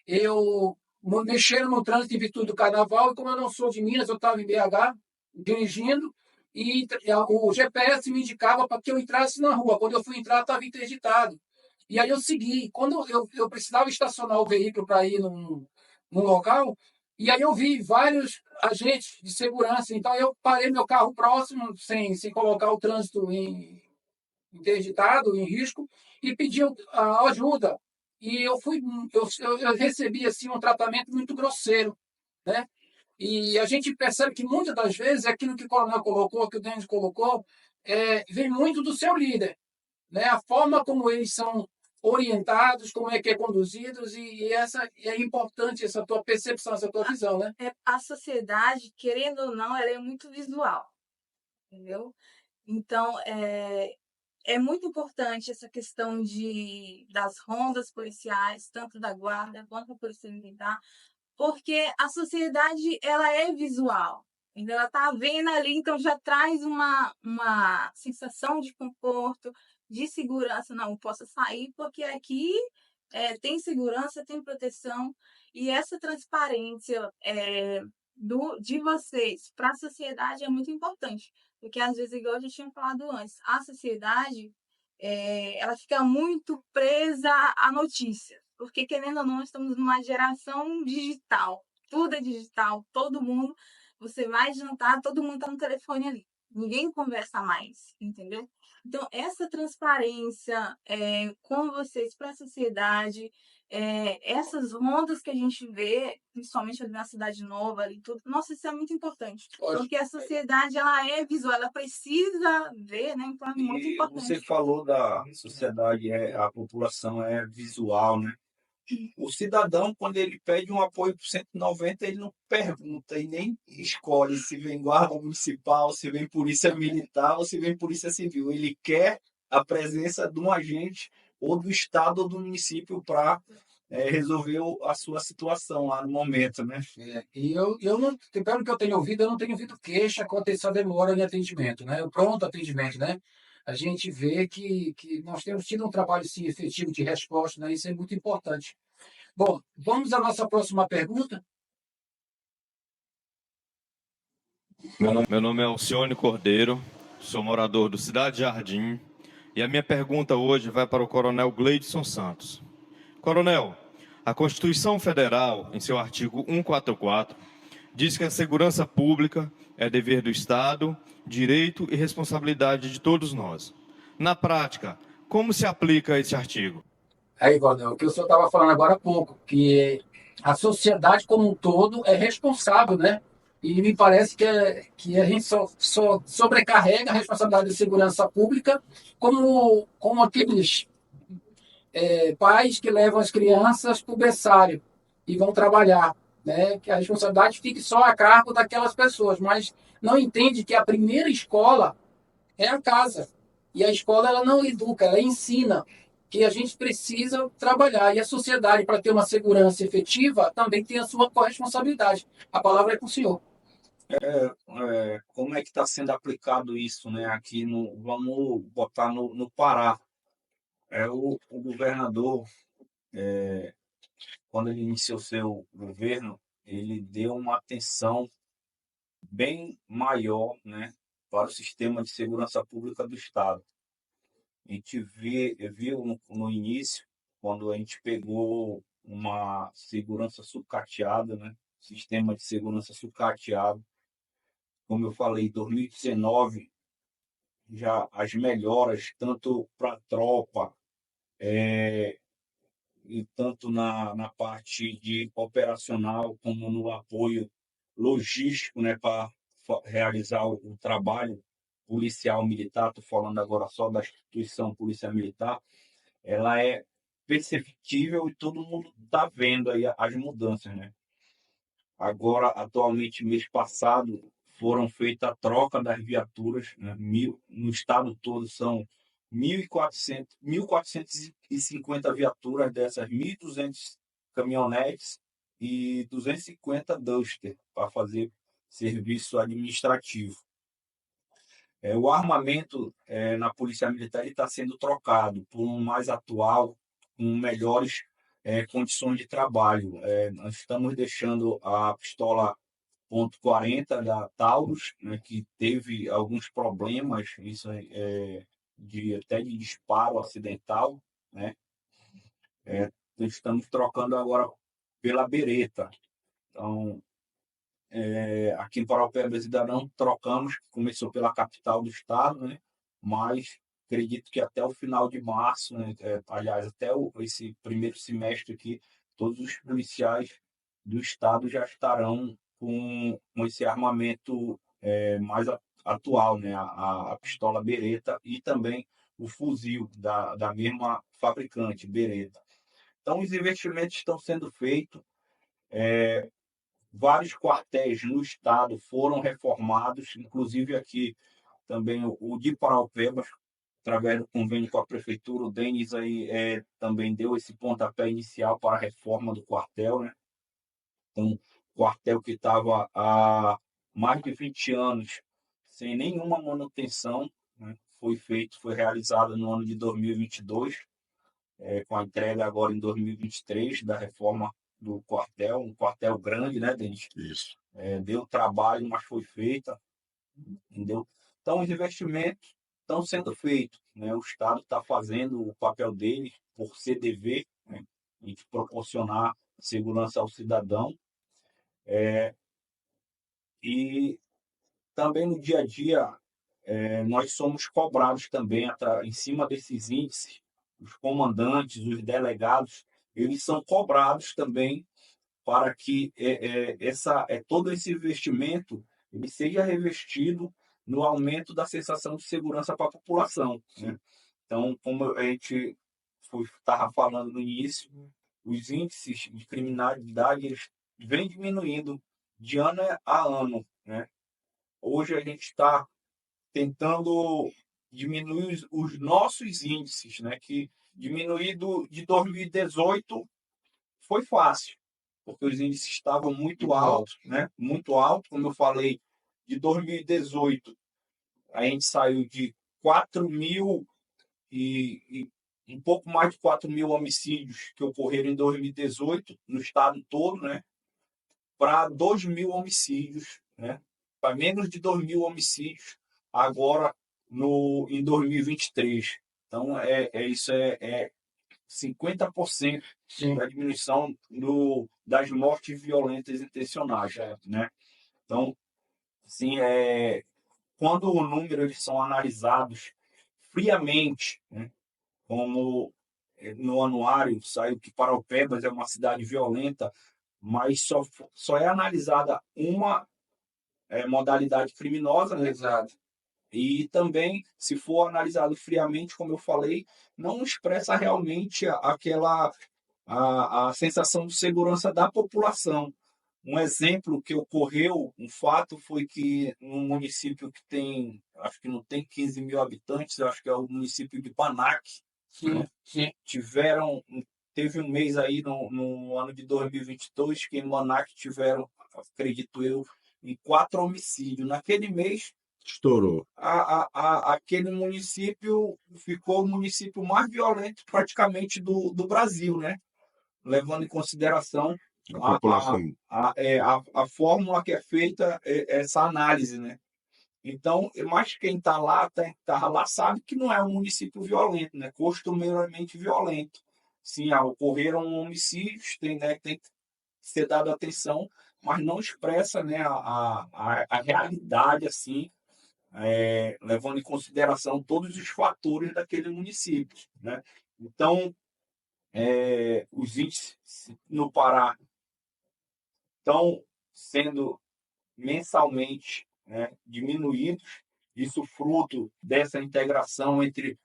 Eu mexeram no trânsito em virtude do carnaval, e como eu não sou de Minas, eu estava em BH dirigindo, e o GPS me indicava para que eu entrasse na rua. Quando eu fui entrar, estava interditado. E aí eu segui. Quando eu precisava estacionar o veículo para ir num local, e aí eu vi vários agentes de segurança. Então eu parei meu carro próximo, sem colocar o trânsito interditado, em risco, e pedi a ajuda. E eu recebi assim um tratamento muito grosseiro, né? E a gente percebe que muitas das vezes aquilo que o coronel colocou, que o Denis colocou, vem muito do seu líder, né? A forma como eles são orientados, como é que é conduzidos, e essa é importante, essa tua percepção, essa tua visão, né? A sociedade, querendo ou não, ela é muito visual, entendeu? Então, é muito importante essa questão das rondas policiais, tanto da guarda quanto da polícia militar, porque a sociedade ela é visual. Ela está vendo ali, então já traz uma sensação de conforto, de segurança. Não, eu posso sair porque aqui tem segurança, tem proteção. E essa transparência de vocês para a sociedade é muito importante. Porque, às vezes, igual eu já tinha falado antes, a sociedade ela fica muito presa à notícia. Porque, querendo ou não, nós estamos numa geração digital. Tudo é digital, todo mundo. Você vai jantar, todo mundo está no telefone ali. Ninguém conversa mais, entendeu? Então, essa transparência com vocês para a sociedade, essas rondas que a gente vê, principalmente ali na Cidade Nova, ali tudo, nossa, isso é muito importante. Porque a sociedade, ela é visual, ela precisa ver, né? Então, é muito E importante. você falou da sociedade, a população é visual, né? O cidadão, quando ele pede um apoio para 190, ele não pergunta e nem escolhe se vem guarda municipal, se vem polícia militar ou se vem polícia civil. Ele quer a presença de um agente ou do estado ou do município para resolver a sua situação lá no momento, né? E eu não, pelo que eu tenho ouvido, eu não tenho ouvido queixa quanto a essa demora em atendimento, né? O pronto atendimento, né? A gente vê que nós temos tido um trabalho sim, efetivo de resposta, né? Isso é muito importante. Bom, vamos à nossa próxima pergunta. Meu nome é Alcione Cordeiro, sou morador do Cidade Jardim, e a minha pergunta hoje vai para o Coronel Gleidson Santos. Coronel, a Constituição Federal, em seu artigo 144, diz que a segurança pública é dever do Estado, direito e responsabilidade de todos nós. Na prática, como se aplica esse artigo? Aí, Gordão, o que o senhor estava falando agora há pouco, que a sociedade como um todo é responsável, né? E me parece que a gente só sobrecarrega a responsabilidade de segurança pública como aqueles pais que levam as crianças para o berçário e vão trabalhar, né? Que a responsabilidade fique só a cargo daquelas pessoas, mas não entende que a primeira escola é a casa. E a escola ela não educa, ela ensina que a gente precisa trabalhar. E a sociedade, para ter uma segurança efetiva, também tem a sua corresponsabilidade. A palavra é com o senhor. Como é que está sendo aplicado isso, né? Aqui vamos botar no Pará. O governador, quando ele iniciou seu governo, ele deu uma atenção bem maior, né, para o sistema de segurança pública do Estado. A gente viu no início, quando a gente pegou uma segurança sucateada, né, sistema de segurança sucateado, como eu falei, em 2019, já as melhoras, tanto para a tropa, e tanto na parte de operacional, como no apoio logístico, né, para realizar o trabalho policial militar, estou falando agora só da instituição Polícia Militar, ela é perceptível e todo mundo está vendo aí as mudanças, né? Agora, atualmente, mês passado, foram feitas a troca das viaturas, né? No estado todo são 1.450 viaturas, dessas 1.200 caminhonetes e 250 Duster para fazer serviço administrativo. O armamento na Polícia Militar está sendo trocado por um mais atual, com melhores condições de trabalho. Nós estamos deixando a pistola .40 da Taurus, né, que teve alguns problemas, isso até de disparo acidental, né? Estamos trocando agora pela Beretta. Então, aqui em Paraupebas ainda não trocamos, começou pela capital do estado, né? Mas acredito que até o final de março, né? Aliás, até esse primeiro semestre aqui, todos os policiais do estado já estarão com esse armamento mais atual, né? A pistola Beretta e também o fuzil da mesma fabricante, Beretta. Então, os investimentos estão sendo feitos, vários quartéis no estado foram reformados, inclusive aqui também o de Paraupebas, através do convênio com a prefeitura, o Denis aí também deu esse pontapé inicial para a reforma do quartel, né? Então, quartel que estava há mais de 20 anos sem nenhuma manutenção, né? Foi realizado no ano de 2022, com a entrega agora em 2023 da reforma do quartel, um quartel grande, né, Denis? Isso. Deu trabalho, mas foi feita, entendeu? Então, os investimentos estão sendo feitos, né? O Estado está fazendo o papel dele por ser dever, né? De proporcionar segurança ao cidadão. E também no dia a dia, nós somos cobrados também em cima desses índices. Os comandantes, os delegados, eles são cobrados também para que todo esse investimento ele seja revestido no aumento da sensação de segurança para a população, né? Então, como a gente estava falando no início, os índices de criminalidade eles vêm diminuindo de ano a ano, né? Hoje a gente está tentando diminuir os nossos índices, né? Que diminuir de 2018 foi fácil, porque os índices estavam muito altos, né? Muito alto, como eu falei, de 2018 a gente saiu de 4.000 e um pouco mais de 4.000 homicídios que ocorreram em 2018 no estado todo, né? Para 2.000 homicídios, né? Para menos de 2.000 homicídios agora em 2023. Então, isso é 50% Sim. da diminuição das mortes violentas intencionais, né? Então, assim, quando o número eles são analisados friamente, né? Como no anuário saiu que Paraupebas é uma cidade violenta, mas só é analisada uma modalidade criminosa, né? Exato. E também, se for analisado friamente, como eu falei, não expressa realmente a sensação de segurança da população. Um exemplo que ocorreu, um fato, foi que num município que tem, acho que não tem 15.000 habitantes, eu acho que é o município de Panac, Sim, né? sim. Teve um mês aí no ano de 2022 que em Manac tiveram, acredito eu, em 4 homicídios. Naquele mês, Estourou. aquele município ficou o município mais violento praticamente do Brasil, né? Levando em consideração A população. a fórmula que é feita, essa análise, né? Então, mas quem está lá sabe que não é um município violento, né? Costumeiramente violento. Sim, ocorreram homicídios, tem que ser dado atenção, mas não expressa, né, a realidade, assim, levando em consideração todos os fatores daquele município, né? Então, os índices no Pará estão sendo mensalmente, né, diminuídos, isso fruto dessa integração entre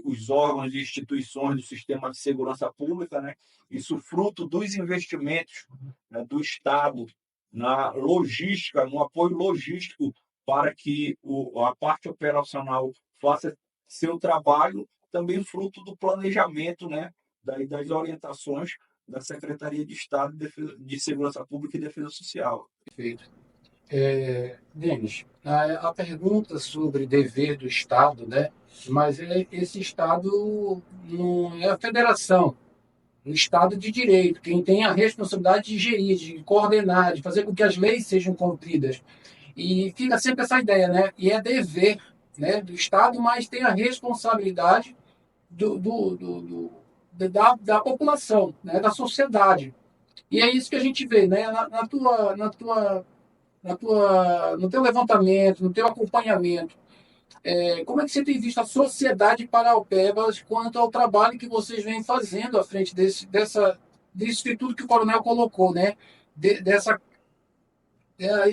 os órgãos e instituições do sistema de segurança pública, né? Isso fruto dos investimentos, né, do Estado na logística, no apoio logístico para que a parte operacional faça seu trabalho, também fruto do planejamento, né, das orientações da Secretaria de Estado de Segurança Pública e Defesa Social. Perfeito. Denis, a pergunta sobre dever do Estado, né? Mas esse Estado não é a federação, um Estado de direito, quem tem a responsabilidade de gerir, de coordenar, de fazer com que as leis sejam cumpridas. E fica sempre essa ideia, né? E é dever, né, do Estado, mas tem a responsabilidade da população, né, da sociedade. E é isso que a gente vê, né? No teu levantamento, no teu acompanhamento, como é que você tem visto a sociedade paraupebas quanto ao trabalho que vocês vêm fazendo à frente disso tudo que o coronel colocou, né? Dessa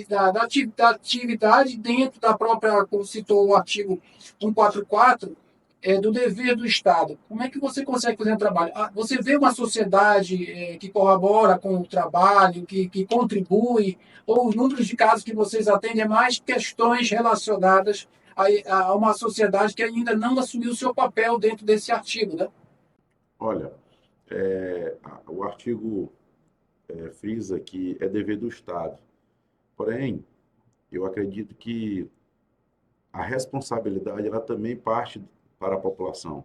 da atividade dentro da própria, como citou o artigo 144, do dever do Estado. Como é que você consegue fazer um trabalho? Você vê uma sociedade que corrobora com o trabalho, que contribui, ou os números de casos que vocês atendem é mais questões relacionadas a uma sociedade que ainda não assumiu o seu papel dentro desse artigo, né? Olha, o artigo frisa que é dever do Estado. Porém, eu acredito que a responsabilidade ela também parte para a população.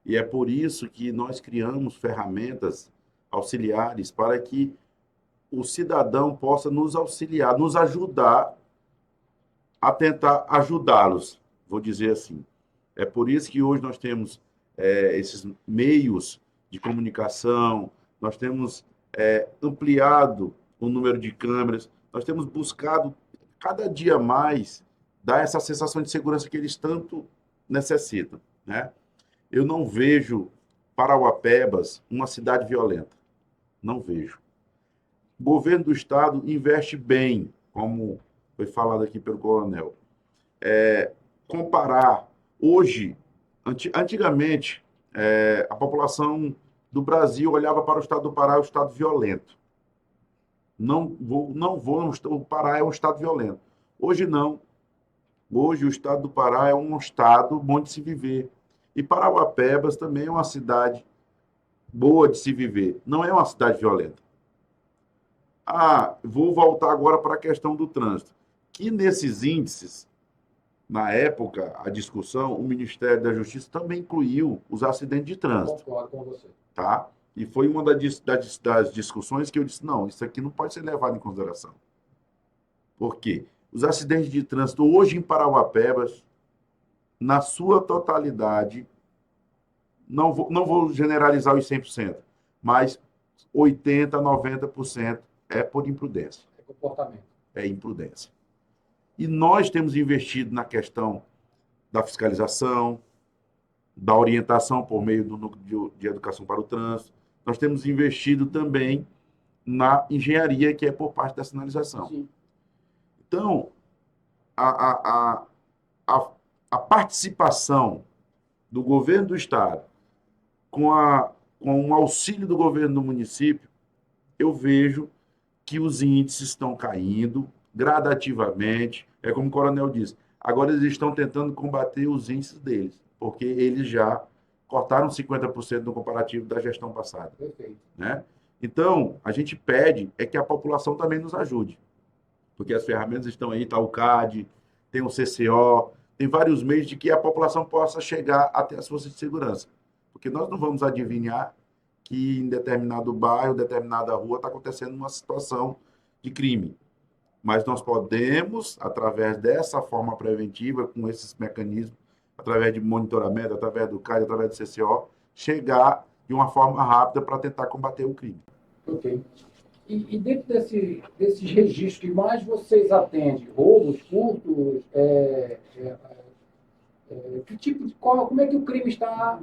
E é por isso que nós criamos ferramentas auxiliares para que o cidadão possa nos auxiliar, nos ajudar a tentar ajudá-los, vou dizer assim. É por isso que hoje nós temos esses meios de comunicação, nós temos ampliado o número de câmeras, nós temos buscado cada dia mais dar essa sensação de segurança que eles tanto necessitam, né? Eu não vejo Parauapebas uma cidade violenta, não vejo. O governo do estado investe bem, como foi falado aqui pelo coronel. Comparar hoje, antigamente, a população do Brasil olhava para o estado do Pará, o estado violento. O Pará é um estado violento. Hoje não. Hoje o estado do Pará é um estado bom de se viver. E Parauapebas também é uma cidade boa de se viver. Não é uma cidade violenta. Vou voltar agora para a questão do trânsito. Que nesses índices, na época, a discussão, o Ministério da Justiça também incluiu os acidentes de trânsito. Concordo com você. Tá? E foi uma das discussões que eu disse, não, isso aqui não pode ser levado em consideração. Por quê? Os acidentes de trânsito hoje em Parauapebas, na sua totalidade, não vou generalizar os 100%, mas 80%, 90% é por imprudência. É comportamento. É imprudência. E nós temos investido na questão da fiscalização, da orientação por meio do Núcleo de Educação para o Trânsito. Nós temos investido também na engenharia, que é por parte da sinalização. Sim. Então, a participação do governo do estado com o auxílio do governo do município, eu vejo que os índices estão caindo gradativamente. É como o coronel disse, agora eles estão tentando combater os índices deles, porque eles já cortaram 50% no comparativo da gestão passada. Perfeito. Né? Então, a gente pede que a população também nos ajude, porque as ferramentas estão aí, está o CAD, tem o CCO, tem vários meios de que a população possa chegar até as forças de segurança. Porque nós não vamos adivinhar que em determinado bairro, determinada rua, está acontecendo uma situação de crime. Mas nós podemos, através dessa forma preventiva, com esses mecanismos, através de monitoramento, através do CAD, através do CCO, chegar de uma forma rápida para tentar combater o crime. Ok. E dentro desses registros que mais vocês atendem, roubos, furtos, que tipo de como é que o crime está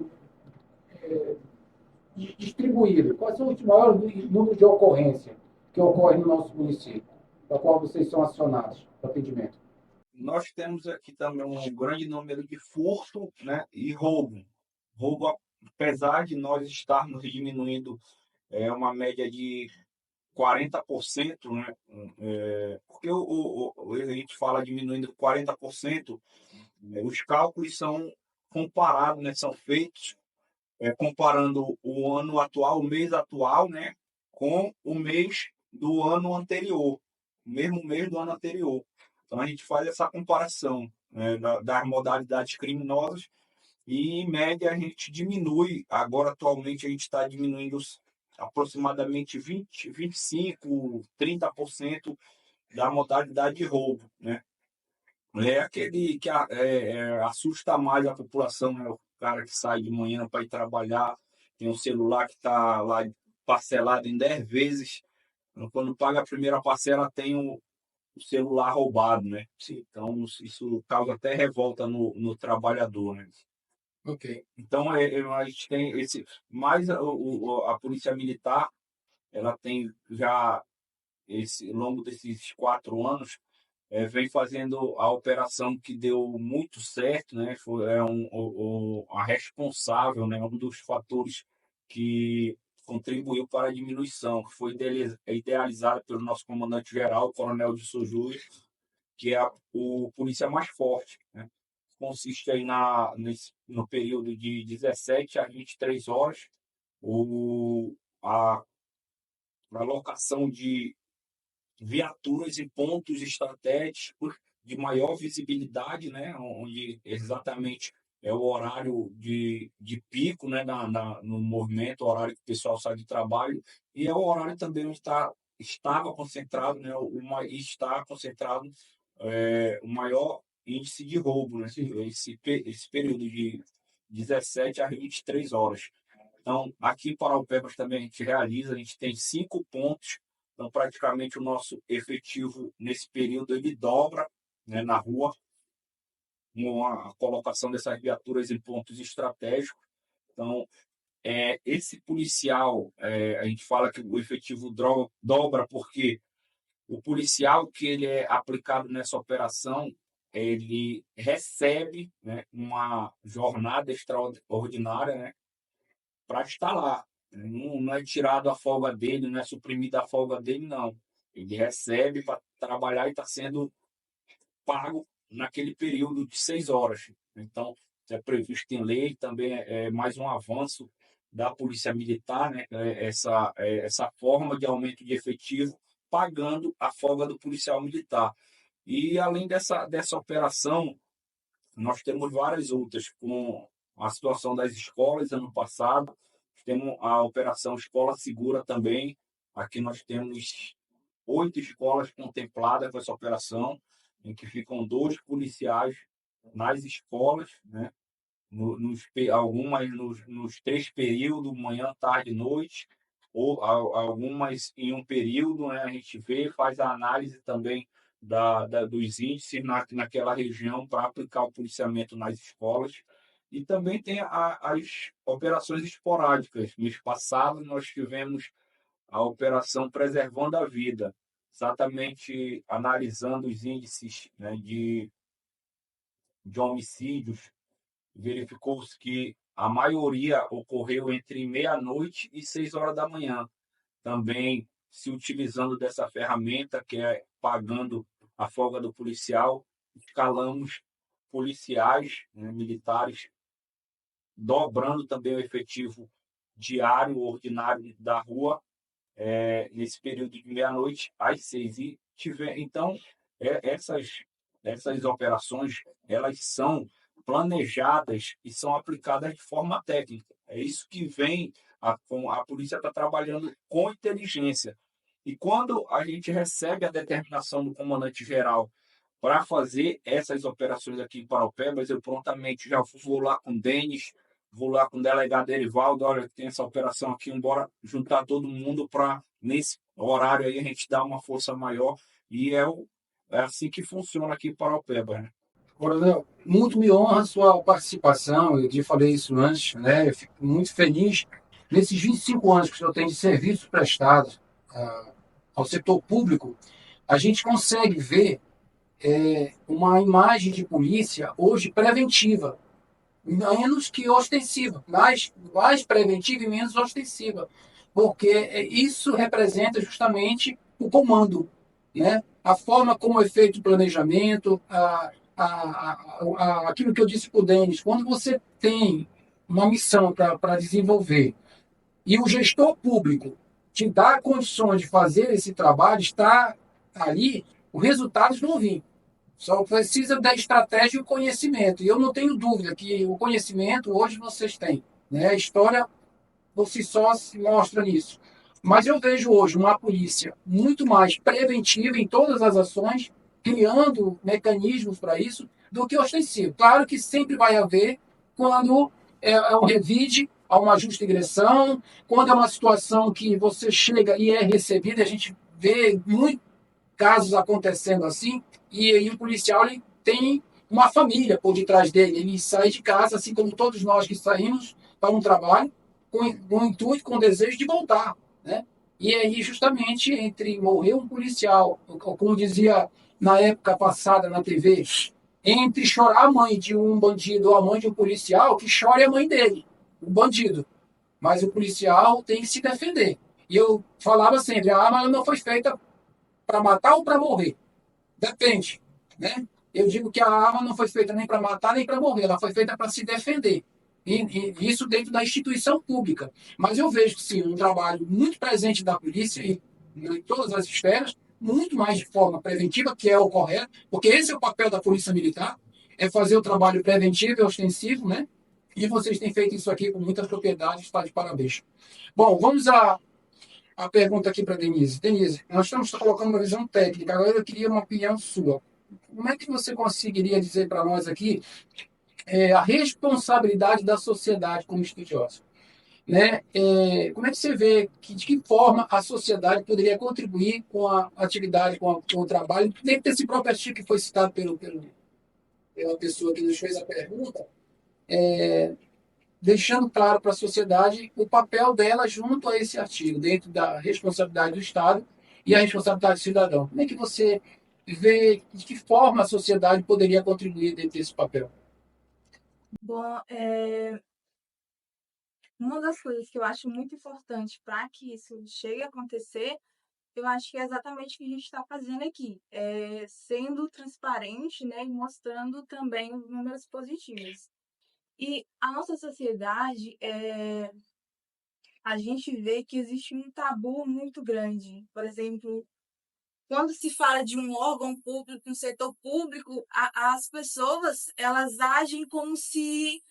distribuído? Quais são os maiores números de ocorrência que ocorrem no nosso município, da qual vocês são acionados para atendimento? Nós temos aqui também um grande número de furto, né, e roubo. Roubo, apesar de nós estarmos diminuindo uma média de 40%, né? Porque a gente fala diminuindo 40%, os cálculos são comparados, né? São feitos comparando o ano atual, o mês atual, né? Com o mês do ano anterior, o mesmo mês do ano anterior. Então a gente faz essa comparação, né, das modalidades criminosas e, em média, a gente diminui. Agora, atualmente, a gente está diminuindo aproximadamente 20, 25, 30% da modalidade de roubo, né? É aquele que assusta mais a população, né? O cara que sai de manhã para ir trabalhar, tem um celular que está lá parcelado em 10 vezes, quando paga a primeira parcela tem o celular roubado, né? Então isso causa até revolta no trabalhador, né? Ok. Então, a gente tem mais a Polícia Militar, ela tem já ao longo desses 4 anos, vem fazendo a operação que deu muito certo, né? A responsável, né? Um dos fatores que contribuiu para a diminuição, que foi idealizada pelo nosso comandante-geral, o Coronel de Sojuí, que é o Polícia Mais Forte, né? Consiste aí no período de 17 a 23 horas, a alocação de viaturas em pontos estratégicos de maior visibilidade, né, onde exatamente é o horário de pico, né, no movimento, o horário que o pessoal sai de trabalho, e é o horário também onde estava concentrado, né, está concentrado o maior índice de roubo, né, esse período de 17 a 23 horas. Então, aqui em Paraupebas também a gente tem 5 pontos. Então, praticamente o nosso efetivo nesse período ele dobra, né, na rua, com a colocação dessas viaturas em pontos estratégicos. Então, esse policial, a gente fala que o efetivo dobra porque o policial que ele é aplicado nessa operação, ele recebe, né, uma jornada extraordinária, né, para estar lá. Não é tirado a folga dele, não é suprimida a folga dele, não. Ele recebe para trabalhar e está sendo pago naquele período de 6 horas. Então, isso é previsto em lei, também é mais um avanço da Polícia Militar, né? Essa forma de aumento de efetivo, pagando a folga do policial militar. E, além dessa operação, nós temos várias outras, com a situação das escolas ano passado. Temos a operação Escola Segura também. Aqui nós temos 8 escolas contempladas com essa operação, em que ficam 2 policiais nas escolas, né? Algumas nos 3 períodos, manhã, tarde e noite, ou algumas em um período, né? A gente vê, faz a análise também dos índices naquela região para aplicar o policiamento nas escolas. E também tem as operações esporádicas. Mês passado, nós tivemos a operação Preservando a Vida, exatamente analisando os índices, né, de homicídios. Verificou-se que a maioria ocorreu entre meia-noite e 6 horas da manhã. Também se utilizando dessa ferramenta, que é pagando a folga do policial, escalamos policiais, né, militares, dobrando também o efetivo diário, ordinário da rua, nesse período de meia-noite às 6. Então, essas operações, elas são planejadas e são aplicadas de forma técnica. É isso que vem, a polícia está trabalhando com inteligência. E quando a gente recebe a determinação do comandante-geral para fazer essas operações aqui em Paraupebas, eu prontamente já vou lá com o Denis, vou lá com o delegado Erivaldo, olha, tem essa operação aqui, embora juntar todo mundo para, nesse horário aí, a gente dar uma força maior. E é assim que funciona aqui em Paraupebas, né? Coronel, muito me honra a sua participação, eu já falei isso antes, né? Eu fico muito feliz nesses 25 anos que o senhor tem de serviço prestado ao setor público. A gente consegue ver uma imagem de polícia hoje preventiva, menos que ostensiva, mais preventiva e menos ostensiva, porque isso representa justamente o comando, né? A forma como é feito o planejamento, aquilo que eu disse para o Denis, quando você tem uma missão para desenvolver e o gestor público te dá condições de fazer esse trabalho, está ali, os resultados vão vir. Só precisa da estratégia e o conhecimento. E eu não tenho dúvida que o conhecimento hoje vocês têm, né? A história por si só se mostra nisso. Mas eu vejo hoje uma polícia muito mais preventiva em todas as ações, criando mecanismos para isso, do que ostensivo. Claro que sempre vai haver quando é um revide, há uma justa ingressão, quando é uma situação que você chega e é recebido, a gente vê muitos casos acontecendo assim, e aí o policial ele tem uma família por detrás dele, ele sai de casa, assim como todos nós que saímos para um trabalho, com o intuito, com o desejo de voltar, né? E aí, justamente, entre morrer um policial, como dizia na época passada na TV, entre chorar a mãe de um bandido ou a mãe de um policial, que chore a mãe dele, o bandido. Mas o policial tem que se defender. E eu falava sempre, a arma não foi feita para matar ou para morrer. Depende, né? Eu digo que a arma não foi feita nem para matar nem para morrer, ela foi feita para se defender. E isso dentro da instituição pública. Mas eu vejo, sim, um trabalho muito presente da polícia em todas as esferas, muito mais de forma preventiva, que é o correto, porque esse é o papel da Polícia Militar, é fazer o trabalho preventivo e ostensivo, né? E vocês têm feito isso aqui com muita propriedade, está de parabéns. Bom, vamos a pergunta aqui para Denise. Denise, nós estamos colocando uma visão técnica, agora eu queria uma opinião sua. Como é que você conseguiria dizer para nós aqui a responsabilidade da sociedade como estudiosa? Né? Como é que você vê de que forma a sociedade poderia contribuir com a atividade, com o trabalho, dentro desse próprio artigo que foi citado pela pessoa que nos fez a pergunta, deixando claro para a sociedade o papel dela junto a esse artigo, dentro da responsabilidade do Estado e a responsabilidade do cidadão. Como é que você vê de que forma a sociedade poderia contribuir dentro desse papel? Bom, uma das coisas que eu acho muito importante para que isso chegue a acontecer, eu acho que é exatamente o que a gente está fazendo aqui, sendo transparente, né, e mostrando também os números positivos. E a nossa sociedade, a gente vê que existe um tabu muito grande. Por exemplo, quando se fala de um órgão público, um setor público, as pessoas, elas agem como se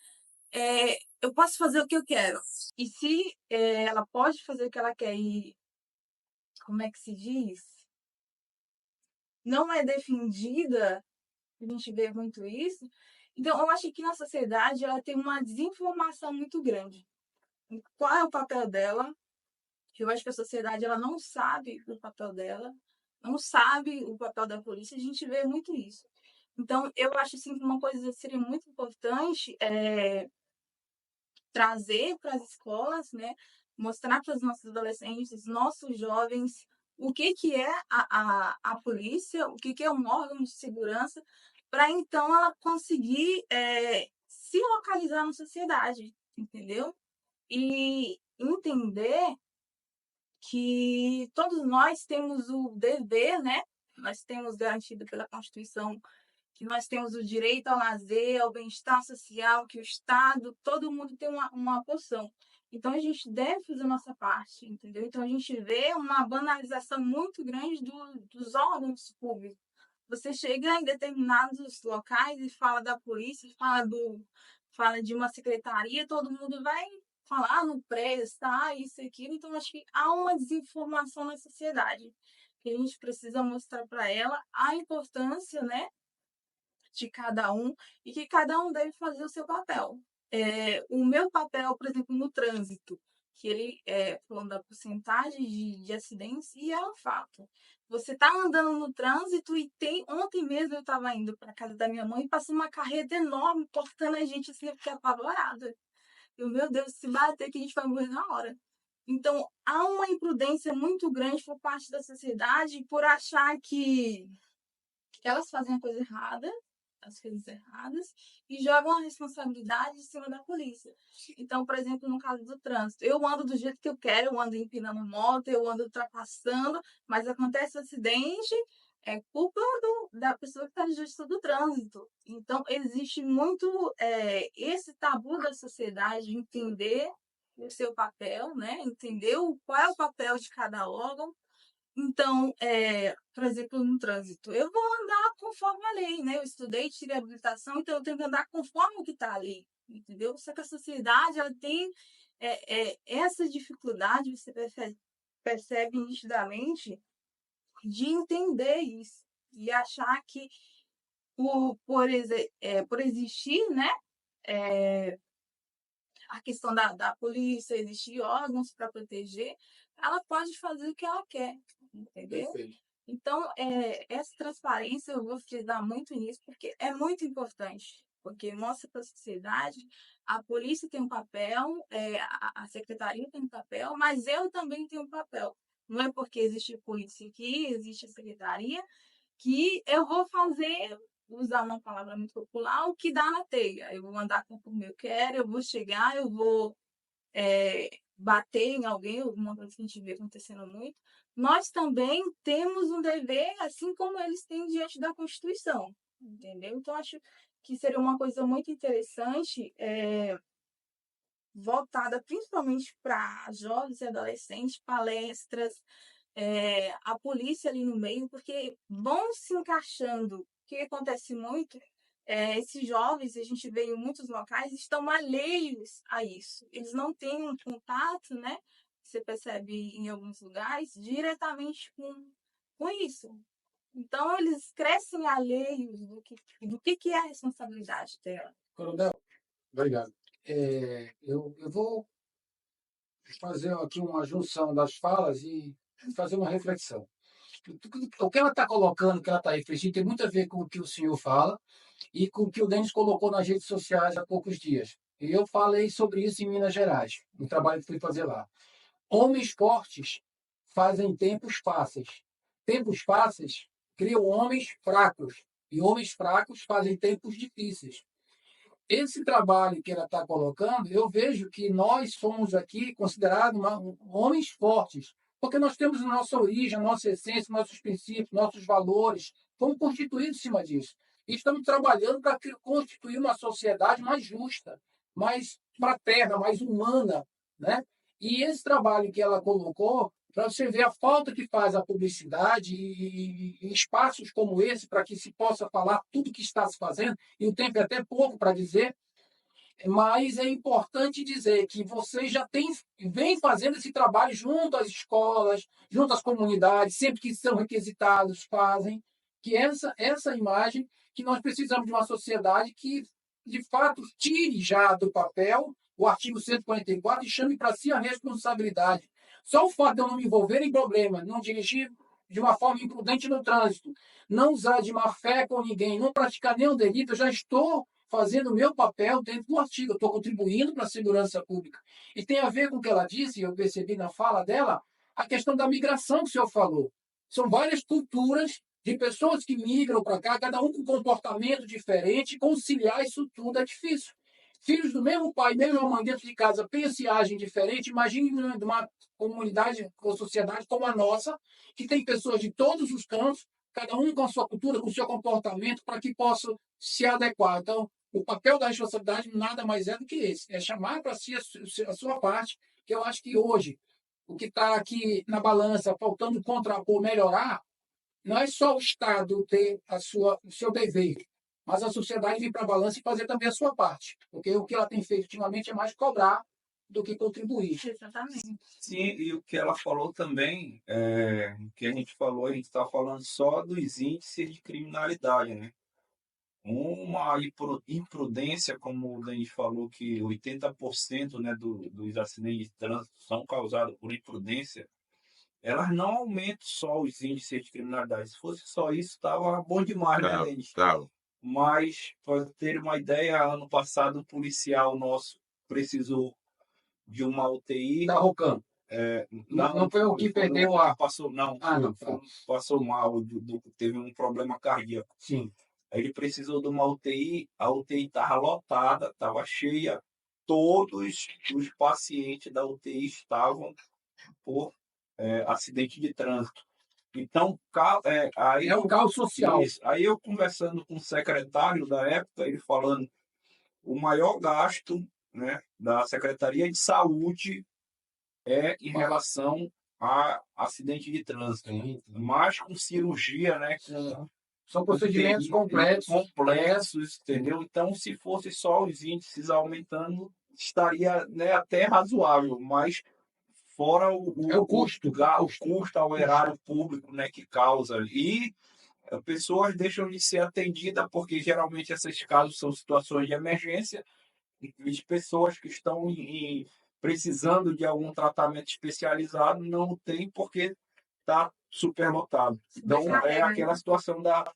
eu posso fazer o que eu quero. E se ela pode fazer o que ela quer e, como é que se diz? Não é defendida, a gente vê muito isso. Então, eu acho que na sociedade ela tem uma desinformação muito grande. Qual é o papel dela? Eu acho que a sociedade ela não sabe o papel dela, não sabe o papel da polícia, a gente vê muito isso. Então, eu acho assim, que uma coisa que seria muito importante trazer para as escolas, né, mostrar para os nossos adolescentes, nossos jovens, o que é a polícia, o que é um órgão de segurança, para então ela conseguir se localizar na sociedade, entendeu? E entender que todos nós temos o dever, né? Nós temos garantido pela Constituição que nós temos o direito ao lazer, ao bem-estar social, que o Estado, todo mundo tem uma porção. Então, a gente deve fazer a nossa parte, entendeu? Então, a gente vê uma banalização muito grande dos órgãos públicos. Você chega em determinados locais e fala da polícia, fala de uma secretaria, todo mundo vai falar, não presta, isso e aquilo. Então, acho que há uma desinformação na sociedade, que a gente precisa mostrar para ela a importância, né, de cada um e que cada um deve fazer o seu papel. O meu papel, por exemplo, no trânsito, que ele falando da porcentagem de acidentes, e é um fato. Você está andando no trânsito e ontem mesmo eu estava indo para casa da minha mãe e passou uma carreta enorme cortando a gente assim, eu fiquei apavorada. Eu, meu Deus, se bater que a gente vai morrer na hora. Então, há uma imprudência muito grande por parte da sociedade por achar que elas fazem a coisa errada, as coisas erradas, e jogam a responsabilidade em cima da polícia. Então, por exemplo, no caso do trânsito, eu ando do jeito que eu quero, eu ando empinando moto, eu ando ultrapassando, mas acontece acidente, é culpa da pessoa que está no justiça do trânsito. Então, existe muito esse tabu da sociedade entender o seu papel, né? Entender qual é o papel de cada órgão. Então, por exemplo, no trânsito, eu vou andar conforme a lei, né? Eu estudei, tirei habilitação, então eu tenho que andar conforme o que está ali, entendeu? Só que a sociedade, ela tem essa dificuldade, você percebe nitidamente, de entender isso e achar que por existir, né? A questão da polícia, existir órgãos para proteger, ela pode fazer o que ela quer, entendeu? Perfeito. Então, essa transparência eu vou frisar muito nisso, porque é muito importante, porque mostra para a sociedade, a polícia tem um papel, a secretaria tem um papel, mas eu também tenho um papel. Não é porque existe polícia aqui, existe secretaria, que eu vou usar uma palavra muito popular, o que dá na telha. Eu vou andar como eu quero, eu vou chegar, eu vou bater em alguém, alguma coisa que a gente vê acontecendo muito. Nós também temos um dever, assim como eles têm diante da Constituição, entendeu? Então, acho que seria uma coisa muito interessante, voltada principalmente para jovens e adolescentes, palestras, a polícia ali no meio, porque vão se encaixando. O que acontece muito, esses jovens, a gente vê em muitos locais, estão alheios a isso. Eles não têm um contato, né? Você percebe em alguns lugares, diretamente com isso. Então, eles crescem alheios do que é a responsabilidade dela. Coronel, obrigado. Eu vou fazer aqui uma junção das falas e fazer uma reflexão. O que ela está colocando, o que ela está refletindo, tem muito a ver com o que o senhor fala e com o que o Denis colocou nas redes sociais há poucos dias. E eu falei sobre isso em Minas Gerais, no trabalho que fui fazer lá. Homens fortes fazem tempos fáceis. Tempos fáceis criam homens fracos. E homens fracos fazem tempos difíceis. Esse trabalho que ela está colocando, eu vejo que nós somos aqui considerados homens fortes, porque nós temos a nossa origem, a nossa essência, nossos princípios, nossos valores, fomos constituídos em cima disso. E estamos trabalhando para constituir uma sociedade mais justa, mais fraterna, mais humana, né? E esse trabalho que ela colocou, para você ver a falta que faz a publicidade e espaços como esse, para que se possa falar tudo que está se fazendo, e o tempo é até pouco para dizer, mas é importante dizer que vocês já vem fazendo esse trabalho junto às escolas, junto às comunidades, sempre que são requisitados, fazem, que essa imagem que nós precisamos de uma sociedade que, de fato, tire já do papel o artigo 144 e chame para si a responsabilidade. Só o fato de eu não me envolver em problema, não dirigir de uma forma imprudente no trânsito, não usar de má fé com ninguém, não praticar nenhum delito, eu já estou fazendo o meu papel dentro do artigo, eu estou contribuindo para a segurança pública. E tem a ver com o que ela disse, eu percebi na fala dela, a questão da migração que o senhor falou. São várias culturas de pessoas que migram para cá, cada um com comportamento diferente, conciliar isso tudo é difícil. Filhos do mesmo pai, mesma mãe dentro de casa, pensam e agem diferente. Imagine uma comunidade ou sociedade como a nossa, que tem pessoas de todos os cantos, cada um com a sua cultura, com o seu comportamento, para que possam se adequar. Então, o papel da responsabilidade nada mais é do que esse, é chamar para si a sua parte, que eu acho que hoje, o que está aqui na balança, faltando contrapor, melhorar, não é só o Estado ter o seu dever, mas a sociedade vir para a balança e fazer também a sua parte. Porque o que ela tem feito ultimamente é mais cobrar do que contribuir. Exatamente. Sim, e o que ela falou também, o que a gente falou, a gente está falando só dos índices de criminalidade, né? Uma imprudência, como o Denis falou, que 80%, né, dos acidentes de trânsito são causados por imprudência, elas não aumentam só os índices de criminalidade. Se fosse só isso, estava bom demais, né, Denis? Mas, para ter uma ideia, ano passado um policial nosso precisou de uma UTI. Da Rocan. Não foi o que perdeu a... Passou, não. Passou mal, teve um problema cardíaco. Sim. Aí ele precisou de uma UTI, a UTI estava lotada, estava cheia, todos os pacientes da UTI estavam por acidente de trânsito. Então, aí é um caos social. Aí eu conversando com o secretário da época, ele falando o maior gasto, né, da Secretaria de Saúde em relação a acidente de trânsito. Mas com cirurgia, né, são procedimentos complexos, entendeu? Então, se fosse só os índices aumentando, estaria, né, até razoável, mas fora o custo ao erário público, né, que causa. E pessoas deixam de ser atendidas, porque geralmente esses casos são situações de emergência, e pessoas que estão precisando de algum tratamento especializado não tem porque está superlotado. Então, é aquela situação da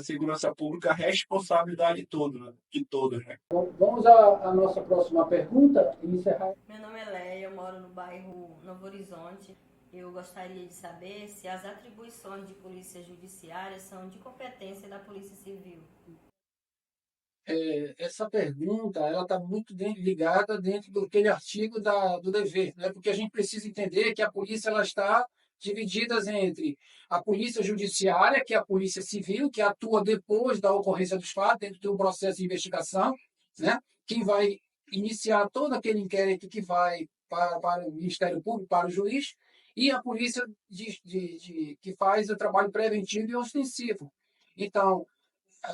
segurança pública, a responsabilidade de todos, né? Vamos à nossa próxima pergunta e encerrar. Meu nome é Leia, eu moro no bairro Novo Horizonte. Eu gostaria de saber se as atribuições de polícia judiciária são de competência da Polícia Civil. Essa pergunta ela está muito ligada dentro daquele artigo do dever, né? Porque a gente precisa entender que a polícia ela está dividida entre a polícia judiciária, que é a polícia civil, que atua depois da ocorrência dos fatos, dentro de um processo de investigação, né? Quem vai iniciar todo aquele inquérito que vai para o Ministério Público, para o juiz, e a polícia que faz o trabalho preventivo e ostensivo. Então,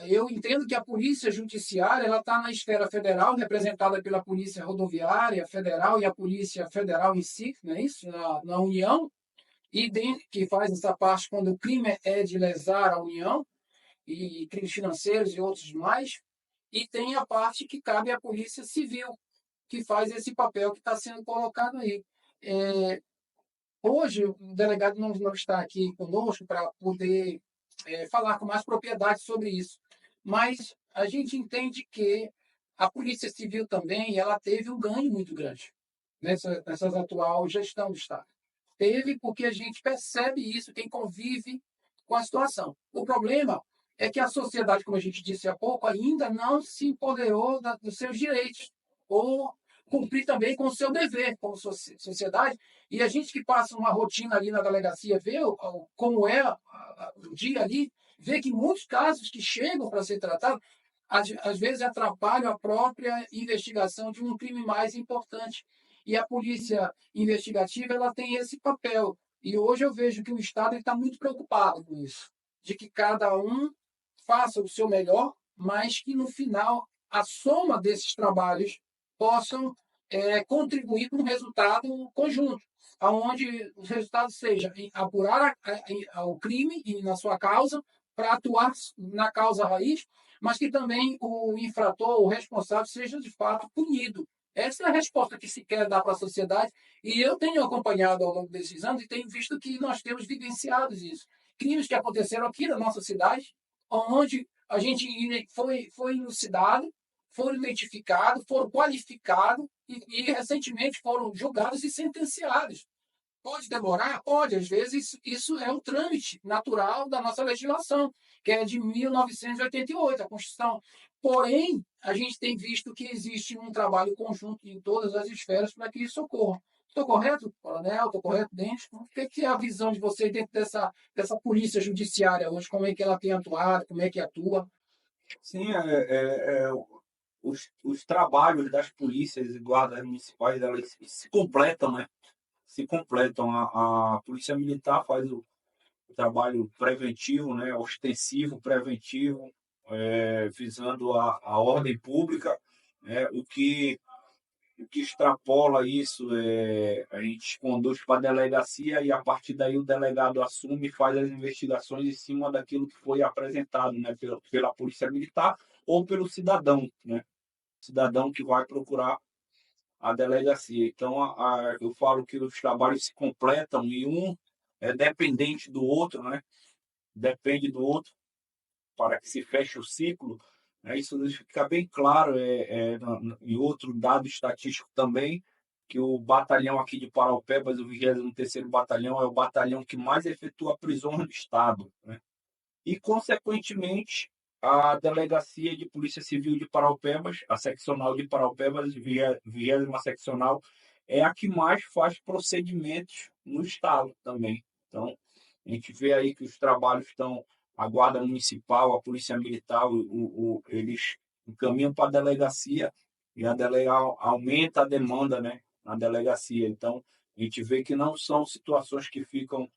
eu entendo que a polícia judiciária ela está na esfera federal, representada pela Polícia Rodoviária Federal e a Polícia Federal em si, não é isso? Na União, e que faz essa parte quando o crime é de lesar a União, e crimes financeiros e outros mais, e tem a parte que cabe à Polícia Civil, que faz esse papel que está sendo colocado aí. Hoje, o delegado não está aqui conosco para poder falar com mais propriedade sobre isso. Mas a gente entende que a Polícia Civil também ela teve um ganho muito grande nessa atual gestão do Estado. Teve porque a gente percebe isso, quem convive com a situação. O problema é que a sociedade, como a gente disse há pouco, ainda não se empoderou dos seus direitos ou cumprir também com o seu dever como sociedade. E a gente que passa uma rotina ali na delegacia, vê como é o dia ali, vê que muitos casos que chegam para ser tratados, às vezes atrapalham a própria investigação de um crime mais importante. E a polícia investigativa ela tem esse papel. E hoje eu vejo que o Estado está muito preocupado com isso, de que cada um faça o seu melhor, mas que no final a soma desses trabalhos possam contribuir para um resultado conjunto, onde os resultados sejam apurar o crime e na sua causa, para atuar na causa raiz, mas que também o infrator, o responsável, seja de fato punido. Essa é a resposta que se quer dar para a sociedade, e eu tenho acompanhado ao longo desses anos e tenho visto que nós temos vivenciado isso. Crimes que aconteceram aqui na nossa cidade, onde a gente foi elucidado, foram identificados, foram qualificados e recentemente foram julgados e sentenciados. Pode demorar? Pode. Às vezes, isso é um trâmite natural da nossa legislação, que é de 1988, a Constituição. Porém, a gente tem visto que existe um trabalho conjunto em todas as esferas para que isso ocorra. Estou correto, coronel? Estou correto, Dente? O que é a visão de vocês dentro dessa polícia judiciária hoje? Como é que ela tem atuado? Como é que atua? Sim, os trabalhos das polícias e guardas municipais elas se completam, né? Se completam. A Polícia Militar faz o trabalho preventivo, né? Ostensivo, preventivo, visando a ordem pública. O que extrapola isso a gente conduz para a delegacia e a partir daí o delegado assume e faz as investigações em cima daquilo que foi apresentado, né, pela Polícia Militar ou pelo cidadão, né? Cidadão que vai procurar a delegacia. Então, eu falo que os trabalhos se completam e um é dependente do outro, né? Depende do outro para que se feche o ciclo. Isso fica bem claro em outro dado estatístico também, que o batalhão aqui de Paraupebas, o 23º Batalhão, é o batalhão que mais efetua prisões no Estado, né? E, consequentemente, a Delegacia de Polícia Civil de Paraupebas, a seccional de Paraupebas, 20ª seccional, é a que mais faz procedimentos no Estado também. Então, a gente vê aí que os trabalhos estão... A Guarda Municipal, a Polícia Militar, eles encaminham para a delegacia e a delegacia aumenta a demanda, né, na delegacia. Então, a gente vê que não são situações que ficam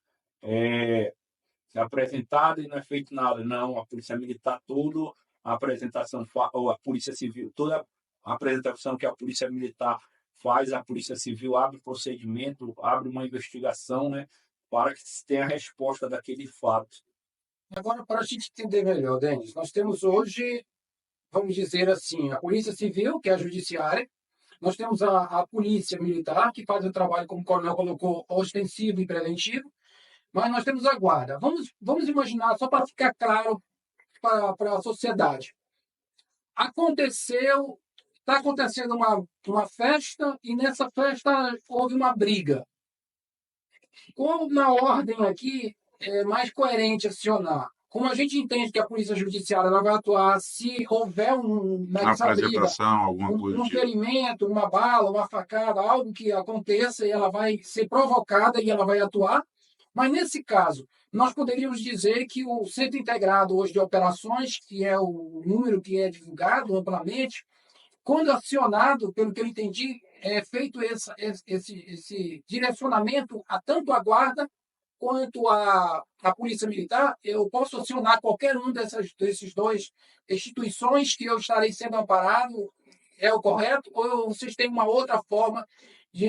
apresentadas e não é feito nada. Não, a Polícia Militar, toda a apresentação, ou a Polícia Civil, toda a apresentação que a Polícia Militar faz, a Polícia Civil abre procedimento, abre uma investigação, né, para que se tenha a resposta daquele fato. Agora, para a gente entender melhor, Denis, nós temos hoje, vamos dizer assim, a Polícia Civil, que é a judiciária, nós temos a Polícia Militar, que faz o trabalho, como o coronel colocou, ostensivo e preventivo, mas nós temos a Guarda. Vamos imaginar, só para ficar claro para a sociedade. Está acontecendo uma festa e nessa festa houve uma briga. Como na ordem aqui é mais coerente acionar? Como a gente entende que a Polícia Judiciária ela vai atuar se houver Uma nessa briga, apresentação, alguma coisa um do tipo. ferimento, uma bala, uma facada, algo que aconteça e ela vai ser provocada e ela vai atuar. Mas nesse caso, nós poderíamos dizer que o Centro Integrado hoje de Operações, que é o número que é divulgado amplamente, quando acionado, pelo que eu entendi, é feito esse direcionamento a tanto a guarda quanto a Polícia Militar. Eu posso acionar qualquer um desses dois instituições que eu estarei sendo amparado, é o correto? Ou vocês têm uma outra forma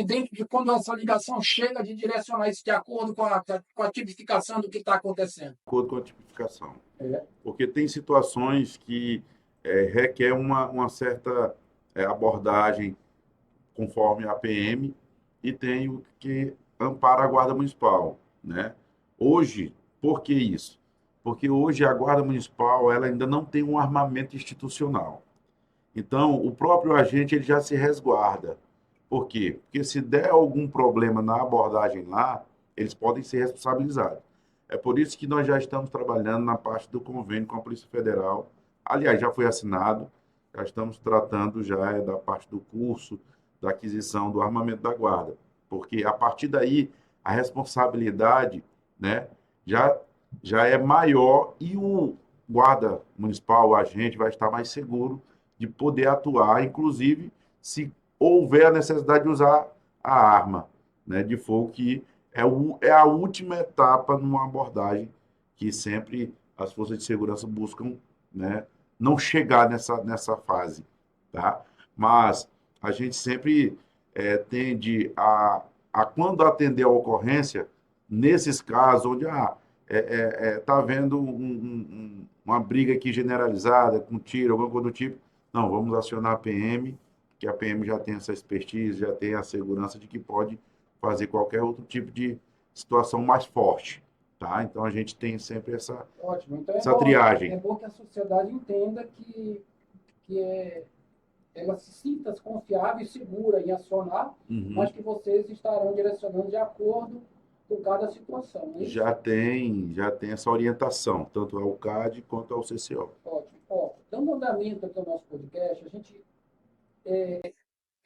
dentro de quando essa ligação chega, de direcionar isso de acordo com a tipificação do que está acontecendo? De acordo com a tipificação. É. Porque tem situações que requer uma certa abordagem conforme a PM e tem o que ampara a Guarda Municipal, né? Hoje, por que isso? Porque hoje a Guarda Municipal ela ainda não tem um armamento institucional. Então, o próprio agente ele já se resguarda. Por quê? Porque se der algum problema na abordagem lá, eles podem ser responsabilizados. É por isso que nós já estamos trabalhando na parte do convênio com a Polícia Federal. Aliás, já foi assinado, já estamos tratando já da parte do curso, da aquisição do armamento da guarda. Porque a partir daí, a responsabilidade, né, já é maior e o guarda municipal, o agente, vai estar mais seguro de poder atuar, inclusive se houver a necessidade de usar a arma, né, de fogo, que é a última etapa numa abordagem que sempre as forças de segurança buscam, né, não chegar nessa fase, tá? Mas a gente sempre tende a quando atender a ocorrência, nesses casos onde está havendo uma briga aqui generalizada, com tiro, alguma coisa do tipo, não, vamos acionar a PM, que a PM já tem essa expertise, já tem a segurança de que pode fazer qualquer outro tipo de situação mais forte, tá? Então a gente tem sempre essa triagem. É bom que a sociedade entenda que ela se sinta confiável e segura em acionar, mas que vocês estarão direcionando de acordo com cada situação. Né? Já tem essa orientação, tanto ao CAD quanto ao CCO. Ótimo. Dando andamento aqui ao nosso podcast, a gente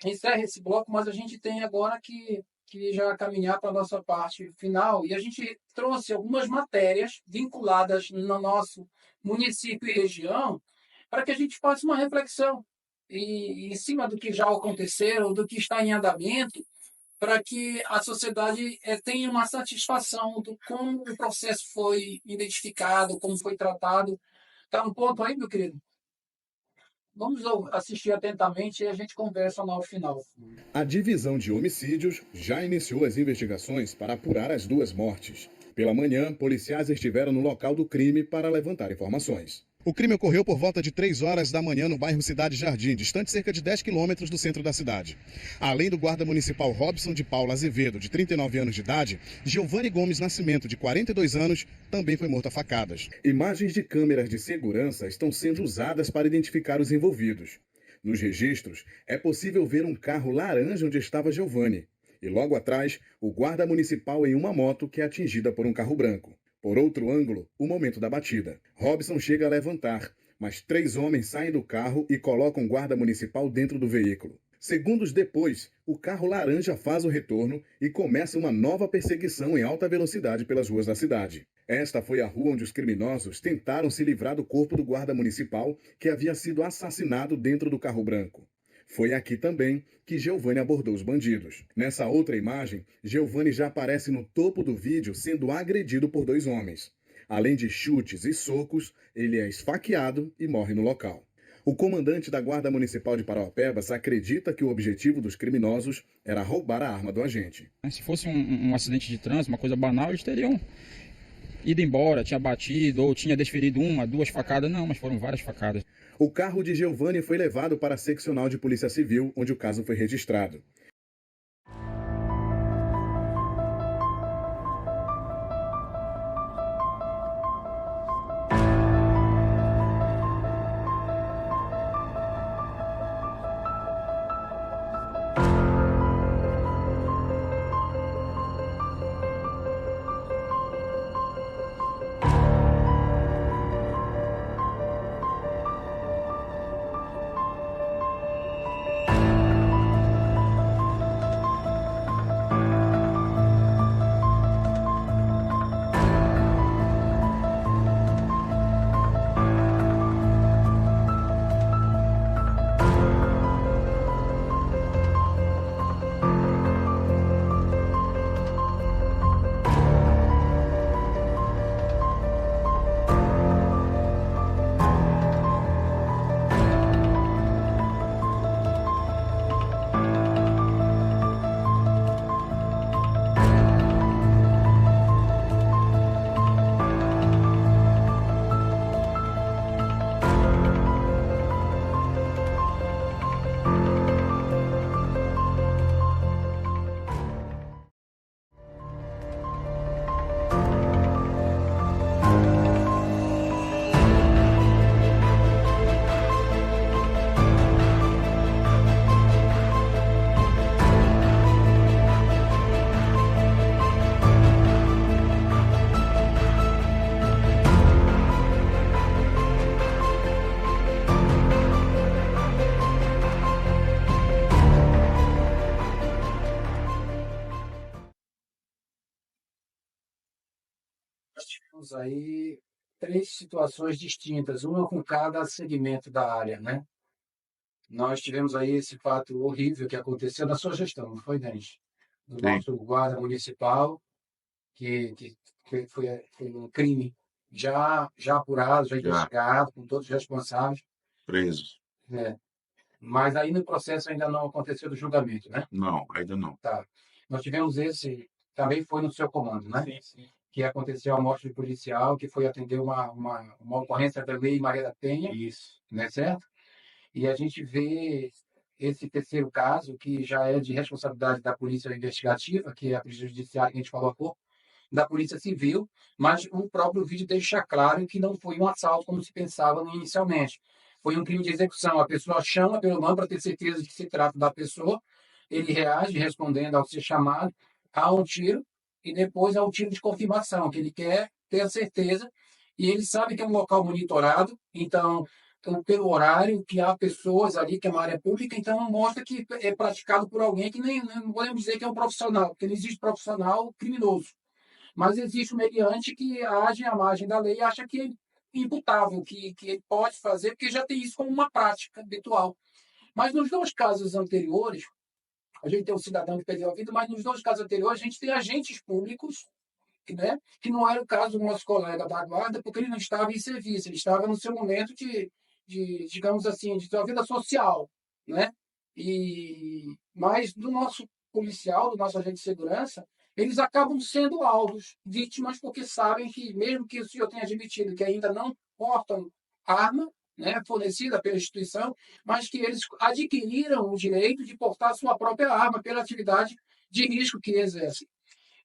encerra esse bloco, mas a gente tem agora que já caminhar para a nossa parte final, e a gente trouxe algumas matérias vinculadas no nosso município e região para que a gente faça uma reflexão em cima do que já aconteceu, do que está em andamento, para que a sociedade tenha uma satisfação do como o processo foi identificado, como foi tratado. Está um ponto aí, meu querido? Vamos assistir atentamente e a gente conversa no final. A Divisão de Homicídios já iniciou as investigações para apurar as duas mortes. Pela manhã, policiais estiveram no local do crime para levantar informações. O crime ocorreu por volta de 3 horas da manhã no bairro Cidade Jardim, distante cerca de 10 quilômetros do centro da cidade. Além do guarda municipal Robson de Paula Azevedo, de 39 anos de idade, Giovanni Gomes Nascimento, de 42 anos, também foi morto a facadas. Imagens de câmeras de segurança estão sendo usadas para identificar os envolvidos. Nos registros, é possível ver um carro laranja onde estava Giovanni. E logo atrás, o guarda municipal em uma moto que é atingida por um carro branco. Por outro ângulo, o momento da batida. Robson chega a levantar, mas 3 homens saem do carro e colocam o guarda municipal dentro do veículo. Segundos depois, o carro laranja faz o retorno e começa uma nova perseguição em alta velocidade pelas ruas da cidade. Esta foi a rua onde os criminosos tentaram se livrar do corpo do guarda municipal que havia sido assassinado dentro do carro branco. Foi aqui também que Giovanni abordou os bandidos. Nessa outra imagem, Giovanni já aparece no topo do vídeo sendo agredido por 2 homens. Além de chutes e socos, ele é esfaqueado e morre no local. O comandante da Guarda Municipal de Parauapebas acredita que o objetivo dos criminosos era roubar a arma do agente. Se fosse um acidente de trânsito, uma coisa banal, eles teriam ido embora, tinha batido ou tinha desferido 1, 2 facadas. Não, mas foram várias facadas. O carro de Giovanni foi levado para a seccional de Polícia Civil, onde o caso foi registrado. tivemos aí 3 situações distintas, uma com cada segmento da área, né? Nós tivemos aí esse fato horrível que aconteceu na sua gestão, não foi, Denis? Do Sim. nosso guarda municipal, que foi um crime já apurado, já investigado, com todos os responsáveis. Presos. Né? Mas aí no processo ainda não aconteceu do julgamento, né? Não, ainda não. Tá. Nós tivemos esse, também foi no seu comando, né? Sim. Que aconteceu a morte de policial, que foi atender uma ocorrência da Lei Maria da Penha, Isso. né, certo? E a gente vê esse terceiro caso, que já é de responsabilidade da Polícia Investigativa, que é a Polícia Judiciária que a gente falou há pouco, da Polícia Civil, mas o próprio vídeo deixa claro que não foi um assalto como se pensava inicialmente. Foi um crime de execução. A pessoa chama pelo nome para ter certeza de que se trata da pessoa, ele reage respondendo ao ser chamado, há um tiro, e depois há um tiro de confirmação, que ele quer ter a certeza, e ele sabe que é um local monitorado, então, pelo horário, que há pessoas ali, que é uma área pública, então mostra que é praticado por alguém que nem não podemos dizer que é um profissional, porque não existe profissional criminoso. Mas existe um meliante que age à margem da lei e acha que é imputável, que ele pode fazer, porque já tem isso como uma prática habitual. Mas nos 2 casos anteriores, a gente tem um cidadão que perdeu a vida, mas nos 2 casos anteriores a gente tem agentes públicos, né, que não era o caso do nosso colega da guarda, porque ele não estava em serviço, ele estava no seu momento digamos assim, de sua vida social, né? Mas do nosso policial, do nosso agente de segurança, eles acabam sendo alvos, vítimas, porque sabem que, mesmo que o senhor tenha admitido que ainda não portam arma, né, fornecida pela instituição, mas que eles adquiriram o direito de portar sua própria arma pela atividade de risco que exercem.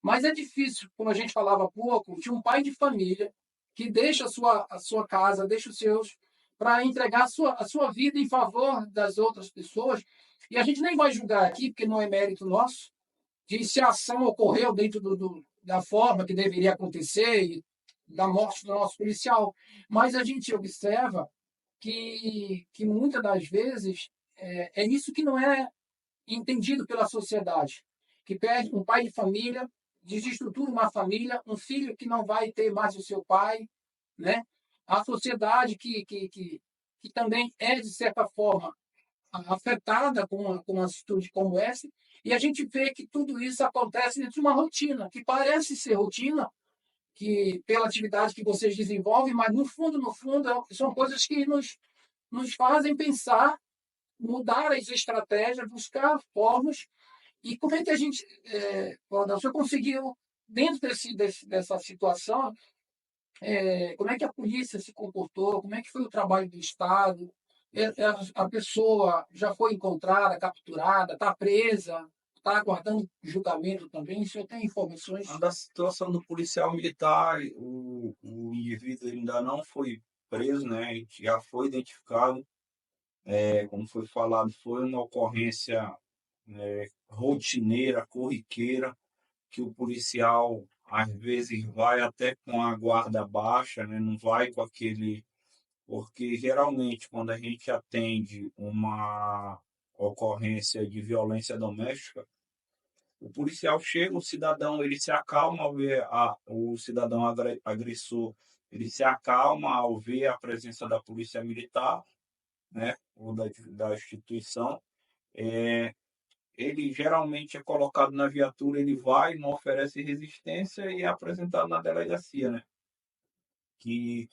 Mas é difícil, como a gente falava há pouco, de um pai de família que deixa a sua casa, deixa os seus, para entregar a sua vida em favor das outras pessoas. E a gente nem vai julgar aqui, porque não é mérito nosso, de se a ação ocorreu dentro da forma que deveria acontecer e da morte do nosso policial. Mas a gente observa que muitas das vezes é isso que não é entendido pela sociedade, que perde um pai de família, desestrutura uma família, um filho que não vai ter mais o seu pai, né? A sociedade que também é, de certa forma, afetada com uma atitude como essa, e a gente vê que tudo isso acontece dentro de uma rotina, que parece ser rotina, que pela atividade que vocês desenvolvem, mas no fundo, são coisas que nos fazem pensar, mudar as estratégias, buscar formas. E como é que a gente, o senhor conseguiu, dentro dessa situação, como é que a polícia se comportou, como é que foi o trabalho do Estado? A pessoa já foi encontrada, capturada, está presa, está aguardando julgamento também? O senhor tem informações? Da situação do policial militar, o indivíduo ainda não foi preso, né? Já foi identificado. Como foi falado, foi uma ocorrência rotineira, corriqueira, que o policial às vezes vai até com a guarda baixa, né? Não vai com aquele... Porque geralmente quando a gente atende uma ocorrência de violência doméstica, o policial chega, o cidadão ele se acalma ao ver o cidadão agressor, ele se acalma ao ver a presença da polícia militar, né? Ou da instituição. Ele geralmente é colocado na viatura, ele vai, não oferece resistência e é apresentado na delegacia, né? Que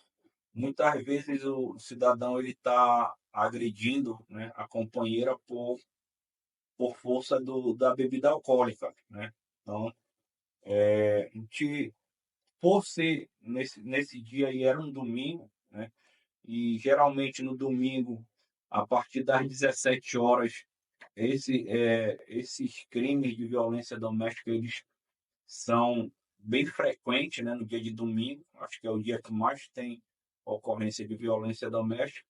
muitas vezes o cidadão ele está agredindo, né, a companheira por força da bebida alcoólica, né? Então, a gente, por ser nesse dia aí era um domingo, né? E geralmente no domingo, a partir das 17 horas, esses crimes de violência doméstica eles são bem frequentes, né? No dia de domingo, acho que é o dia que mais tem ocorrência de violência doméstica.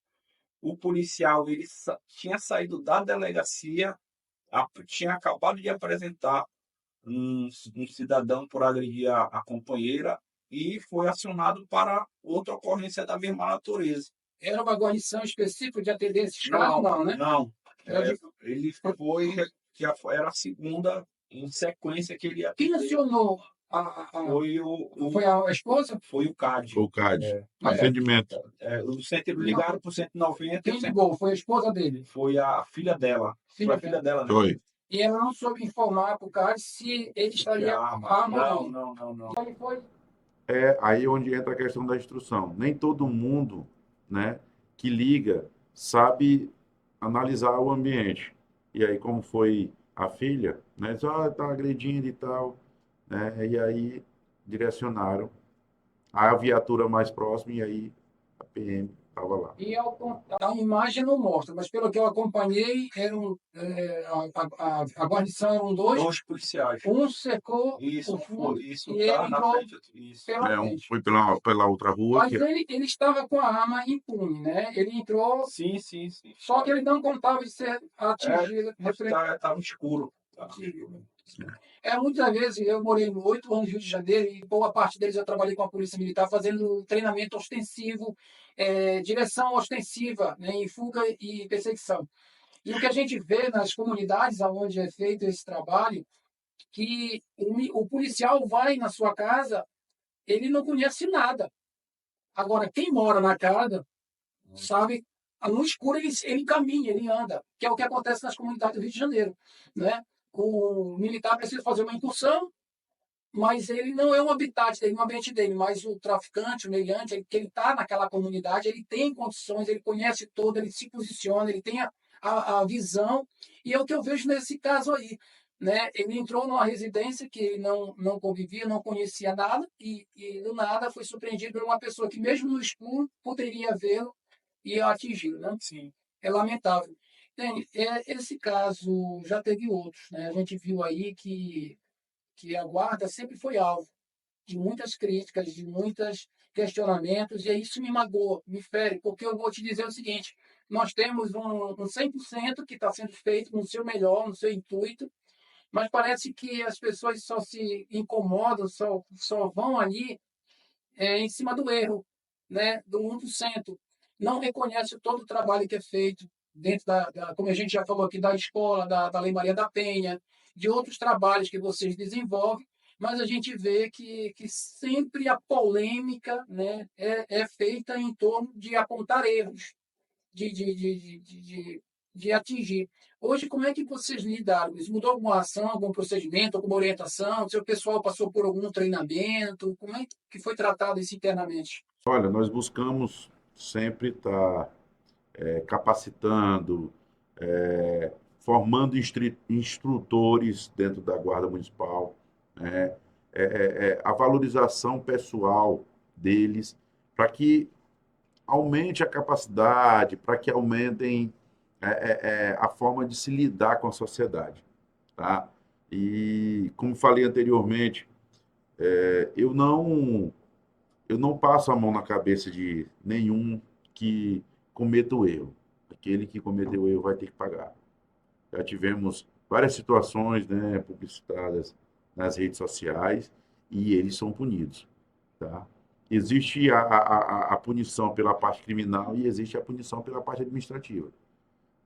O policial ele tinha saído da delegacia, tinha acabado de apresentar um cidadão por agredir a companheira e foi acionado para outra ocorrência da mesma natureza. Era uma guarnição específica de atender esses casos, não, né? Não. Ele foi, já era a segunda em sequência que ele ia atender. Quem acionou Foi a esposa? Foi o CAD. O CAD. É, Atendimento. o centro ligaram pro 190. Quem ligou? Foi a esposa dele? Foi a filha dela. Foi a filha dela, né? Foi. E ela não soube informar para o CAD se ele estaria armado ou Não. Então ele foi. É aí onde entra a questão da instrução. Nem todo mundo, né, que liga sabe analisar o ambiente. E aí, como foi a filha, né, diz, tá agredindo e tal, né, e aí direcionaram a viatura mais próxima e aí a PM estava lá. E a imagem não mostra, mas pelo que eu acompanhei, a guarnição eram Dois policiais. Um cercou Isso, o fundo isso e ele tá na entrou frente. Isso. pela frente. Foi pela outra rua. Mas ele estava com a arma impune, né? Ele entrou, Sim. só que ele não contava de ser atingido. Estava escuro. Muitas vezes eu morei 8 anos no Rio de Janeiro e boa parte deles eu trabalhei com a Polícia Militar fazendo treinamento ostensivo, direção ostensiva, né, em fuga e perseguição. E o que a gente vê nas comunidades onde é feito esse trabalho, que o policial vai na sua casa, ele não conhece nada. Agora, quem mora na casa, sabe, no escuro ele caminha, ele anda, que é o que acontece nas comunidades do Rio de Janeiro, né? O militar precisa fazer uma incursão, mas ele não é um habitat dele, um ambiente dele, mas o traficante, o meliante, que ele está naquela comunidade, ele tem condições, ele conhece todo, ele se posiciona, ele tem a visão, e é o que eu vejo nesse caso aí, né? Ele entrou numa residência que ele não convivia, não conhecia nada, e do nada foi surpreendido por uma pessoa que mesmo no escuro poderia vê-lo e atingi-lo, né? Sim. É lamentável. Esse caso já teve outros, né? A gente viu aí que a guarda sempre foi alvo de muitas críticas, de muitos questionamentos, e isso me magoa, me fere, porque eu vou te dizer o seguinte: nós temos um 100% que está sendo feito no seu melhor, no seu intuito, mas parece que as pessoas só se incomodam, só vão ali em cima do erro, né? Do 1%. Não reconhece todo o trabalho que é feito dentro como a gente já falou aqui, da escola, da Lei Maria da Penha, de outros trabalhos que vocês desenvolvem, mas a gente vê que sempre a polêmica, né, é feita em torno de apontar erros, de atingir. Hoje, como é que vocês lidaram? Isso mudou alguma ação, algum procedimento, alguma orientação? O seu pessoal passou por algum treinamento? Como é que foi tratado isso internamente? Olha, nós buscamos sempre estar capacitando, formando instrutores dentro da Guarda Municipal, né? A valorização pessoal deles, para que aumente a capacidade, para que aumentem a forma de se lidar com a sociedade, tá? E, como falei anteriormente, eu não passo a mão na cabeça de nenhum que cometa o erro. Aquele que cometeu o erro vai ter que pagar. Já tivemos várias situações, né, publicitadas nas redes sociais e eles são punidos, tá? Existe a punição pela parte criminal e existe a punição pela parte administrativa,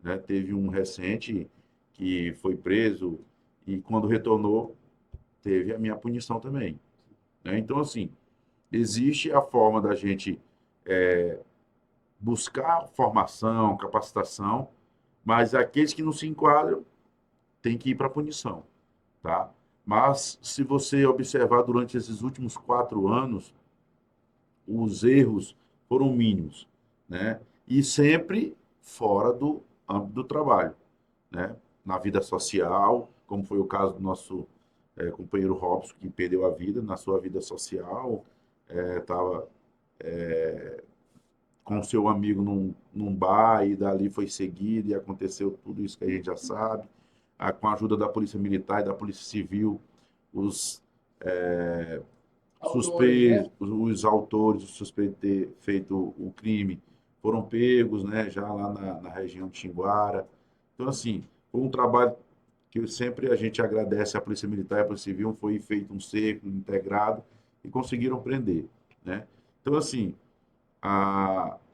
né? Teve um recente que foi preso e quando retornou teve a minha punição também, né? Então, assim, existe a forma da gente buscar formação, capacitação, mas aqueles que não se enquadram têm que ir para a punição, tá? Mas se você observar durante esses últimos 4 anos, os erros foram mínimos, né? E sempre fora do âmbito do trabalho, né? Na vida social, como foi o caso do nosso companheiro Robson, que perdeu a vida na sua vida social, estava com seu amigo num bar e dali foi seguido e aconteceu tudo isso que a gente já sabe. Com a ajuda da Polícia Militar e da Polícia Civil, os autores, os suspeitos de ter feito o crime foram pegos, né, já lá na região de Xinguara. Então, assim, foi um trabalho que sempre a gente agradece à Polícia Militar e à Polícia Civil, foi feito um cerco integrado e conseguiram prender, né? Então, assim,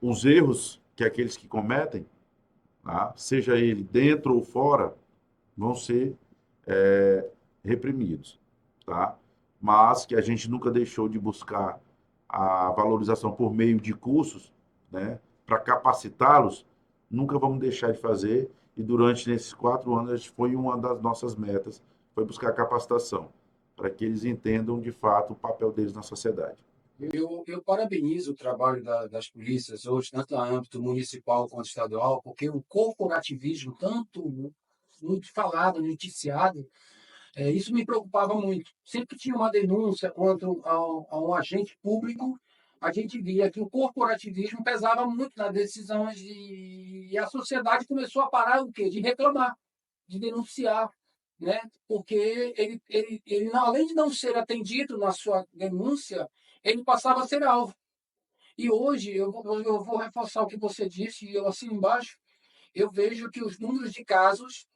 os erros que aqueles que cometem, tá, seja ele dentro ou fora, vão ser reprimidos, tá? mas que a gente nunca deixou de buscar a valorização por meio de cursos, né, para capacitá-los, nunca vamos deixar de fazer. E durante esses 4 anos, foi uma das nossas metas, foi buscar capacitação, para que eles entendam de fato o papel deles na sociedade. Eu parabenizo o trabalho das polícias hoje, tanto no âmbito municipal quanto estadual, porque o corporativismo, tanto muito falado, noticiado, isso me preocupava muito. Sempre que tinha uma denúncia contra a um agente público, a gente via que o corporativismo pesava muito nas decisões e a sociedade começou a parar o quê? De reclamar, de denunciar, né? Porque ele além de não ser atendido na sua denúncia, ele passava a ser alvo. E hoje, eu vou reforçar o que você disse, e eu assino embaixo, eu vejo que os números de casos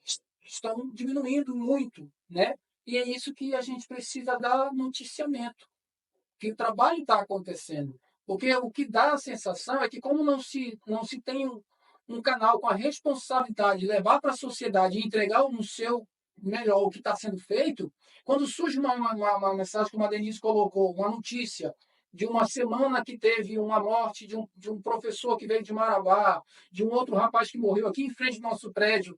estão diminuindo muito, né? E é isso que a gente precisa dar noticiamento, que o trabalho está acontecendo. Porque o que dá a sensação é que, como não se tem um canal com a responsabilidade de levar para a sociedade e entregar no seu melhor o que está sendo feito, quando surge uma mensagem, como a Denise colocou, uma notícia de uma semana que teve uma morte de um professor que veio de Marabá, de um outro rapaz que morreu aqui em frente do nosso prédio,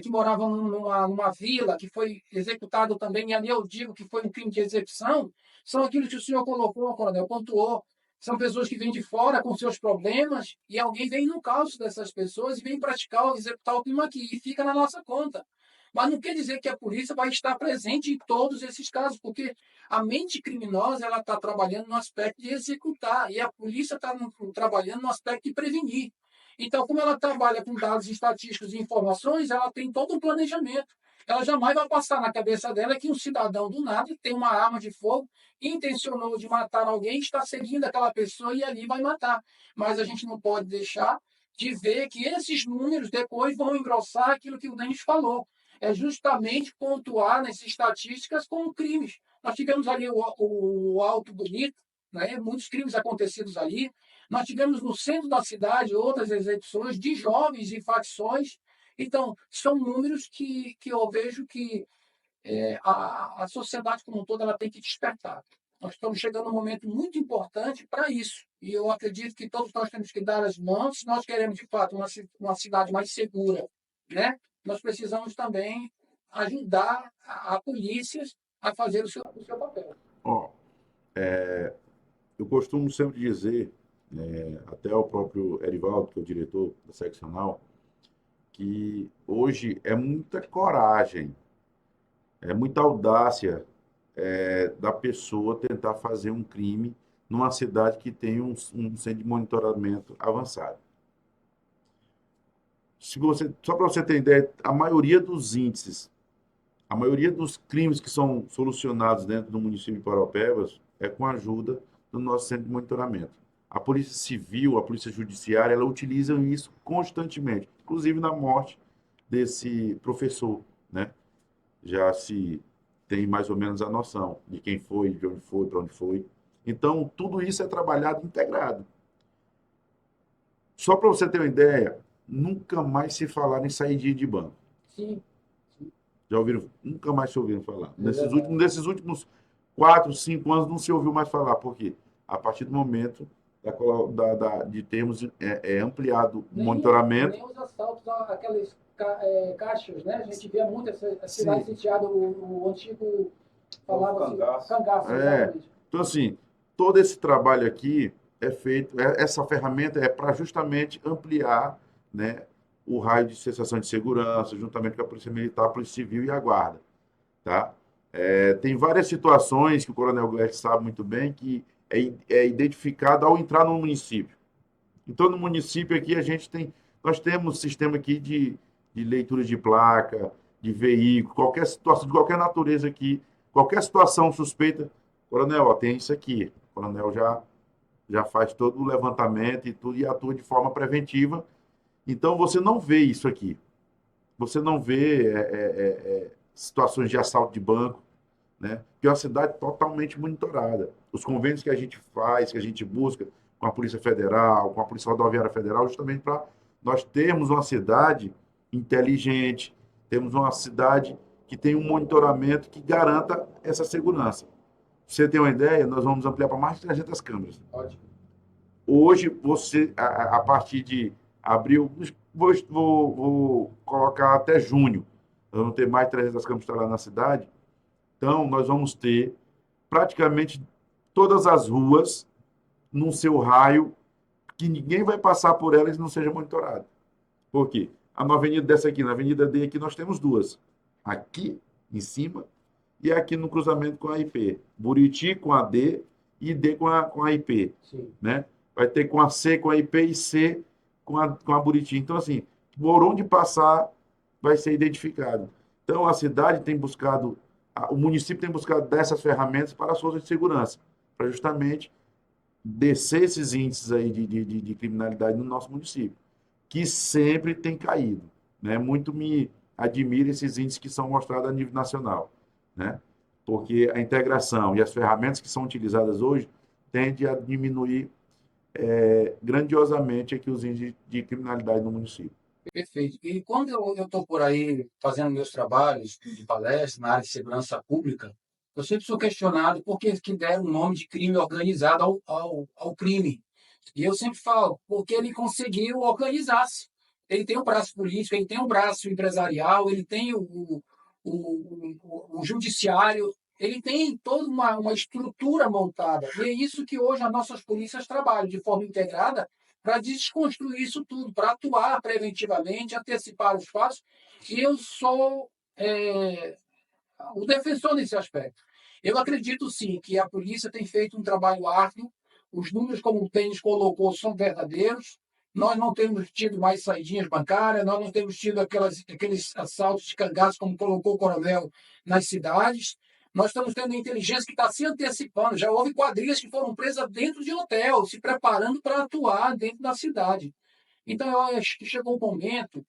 que morava numa vila, que foi executado também, e ali eu digo que foi um crime de execução, são aquilo que o senhor colocou, coronel, pontuou. São pessoas que vêm de fora com seus problemas e alguém vem no caos dessas pessoas e vem praticar, executar o crime aqui e fica na nossa conta. Mas não quer dizer que a polícia vai estar presente em todos esses casos, porque a mente criminosa ela está trabalhando no aspecto de executar e a polícia está trabalhando no aspecto de prevenir. Então, como ela trabalha com dados estatísticos e informações, ela tem todo um planejamento. Ela jamais vai passar na cabeça dela que um cidadão do nada tem uma arma de fogo, intencionou de matar alguém, está seguindo aquela pessoa e ali vai matar. Mas a gente não pode deixar de ver que esses números depois vão engrossar aquilo que o Denis falou. É justamente pontuar nessas estatísticas com crimes. Nós tivemos ali o Alto Bonito, né? Muitos crimes acontecidos ali. Nós tivemos no centro da cidade outras execuções de jovens e facções. Então, são números que eu vejo que a sociedade como um todo ela tem que despertar. Nós estamos chegando a um momento muito importante para isso. E eu acredito que todos nós temos que dar as mãos se nós queremos, de fato, uma cidade mais segura, né? Nós precisamos também ajudar a polícia a fazer o seu papel. Eu costumo sempre dizer, até o próprio Erivaldo, que é o diretor da seccional, que hoje é muita coragem, é muita audácia da pessoa tentar fazer um crime numa cidade que tem um centro de monitoramento avançado. Só para você ter ideia, a maioria dos índices, a maioria dos crimes que são solucionados dentro do município de Paraupebas é com a ajuda do nosso centro de monitoramento. A Polícia Civil, a Polícia Judiciária, ela utilizam isso constantemente, inclusive na morte desse professor, né? Já se tem mais ou menos a noção de quem foi, de onde foi, para onde foi. Então, tudo isso é trabalhado integrado. Só para você ter uma ideia, nunca mais se falar em saída de banco. Sim. Já ouviram? Nunca mais se ouviram falar. Nesses últimos 4, 5 anos não se ouviu mais falar. Por quê? A partir do momento de termos ampliado o monitoramento. Nem os assaltos àquelas caixas, né? A gente vê muito essa cidade sitiada, o antigo falava assim, cangaço. Então, assim, todo esse trabalho aqui é feito, essa ferramenta é para justamente ampliar, né, o raio de sensação de segurança, juntamente com a Polícia Militar, a Polícia Civil e a Guarda. Tá? Tem várias situações que o Coronel Gleich sabe muito bem que é identificado ao entrar no município. Então, no município aqui, nós temos sistema aqui de leitura de placa, de veículo, qualquer situação, de qualquer natureza aqui, qualquer situação suspeita, Coronel, tem isso aqui. O Coronel já faz todo o levantamento e tudo e atua de forma preventiva. Então, você não vê isso aqui. Você não vê situações de assalto de banco, né? Que é uma cidade totalmente monitorada. Os convênios que a gente faz, que a gente busca com a Polícia Federal, com a Polícia Rodoviária Federal, justamente para nós termos uma cidade inteligente, temos uma cidade que tem um monitoramento que garanta essa segurança. você ter uma ideia, nós vamos ampliar para mais de 300 câmeras. Ótimo. Hoje, você, a partir de abril, vou colocar até junho, nós vamos ter mais de 300 câmeras instaladas na cidade. Então, nós vamos ter praticamente todas as ruas no seu raio, que ninguém vai passar por elas e não seja monitorado. Por quê? Na avenida dessa aqui, na avenida D aqui, nós temos duas. Aqui, em cima, e aqui no cruzamento com a IP. Buriti com a D e D com a IP. Sim. Né? Vai ter com a C com a IP e C com a Buriti. Então, assim, por onde passar vai ser identificado. Então, a cidade tem buscado, o município tem buscado dessas ferramentas para as forças de segurança, para justamente descer esses índices aí de criminalidade no nosso município, que sempre tem caído. Né? Muito me admira esses índices que são mostrados a nível nacional, né? Porque a integração e as ferramentas que são utilizadas hoje tendem a diminuir grandiosamente aqui os índices de criminalidade no município. Perfeito. E quando eu estou por aí fazendo meus trabalhos de palestra na área de segurança pública, eu sempre sou questionado por que deram o nome de crime organizado ao crime. E eu sempre falo, porque ele conseguiu organizar-se. Ele tem um braço político, ele tem um braço empresarial, ele tem o judiciário, ele tem toda uma estrutura montada. E é isso que hoje as nossas polícias trabalham de forma integrada para desconstruir isso tudo, para atuar preventivamente, antecipar os fatos. E eu sou o defensor nesse aspecto. Eu acredito, sim, que a polícia tem feito um trabalho árduo. Os números, como o Tênis colocou, são verdadeiros. Nós não temos tido mais saidinhas bancárias, nós não temos tido aqueles assaltos de cangaços, como colocou o coronel, nas cidades. Nós estamos tendo inteligência que está se antecipando. Já houve quadrilhas que foram presas dentro de hotel, se preparando para atuar dentro da cidade. Então, eu acho que chegou o momento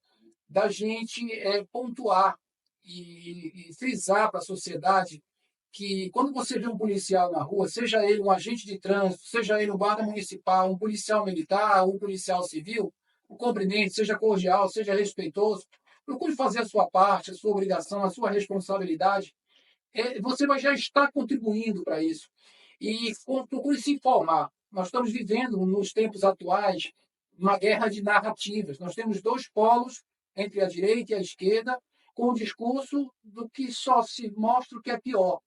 da gente pontuar e frisar para a sociedade que quando você vê um policial na rua, seja ele um agente de trânsito, seja ele um guarda municipal, um policial militar, um policial civil, o cumprimente, seja cordial, seja respeitoso, procure fazer a sua parte, a sua obrigação, a sua responsabilidade. Você vai já estar contribuindo para isso. E procure se informar. Nós estamos vivendo, nos tempos atuais, uma guerra de narrativas. Nós temos dois polos, entre a direita e a esquerda, com o discurso do que só se mostra o que é pior.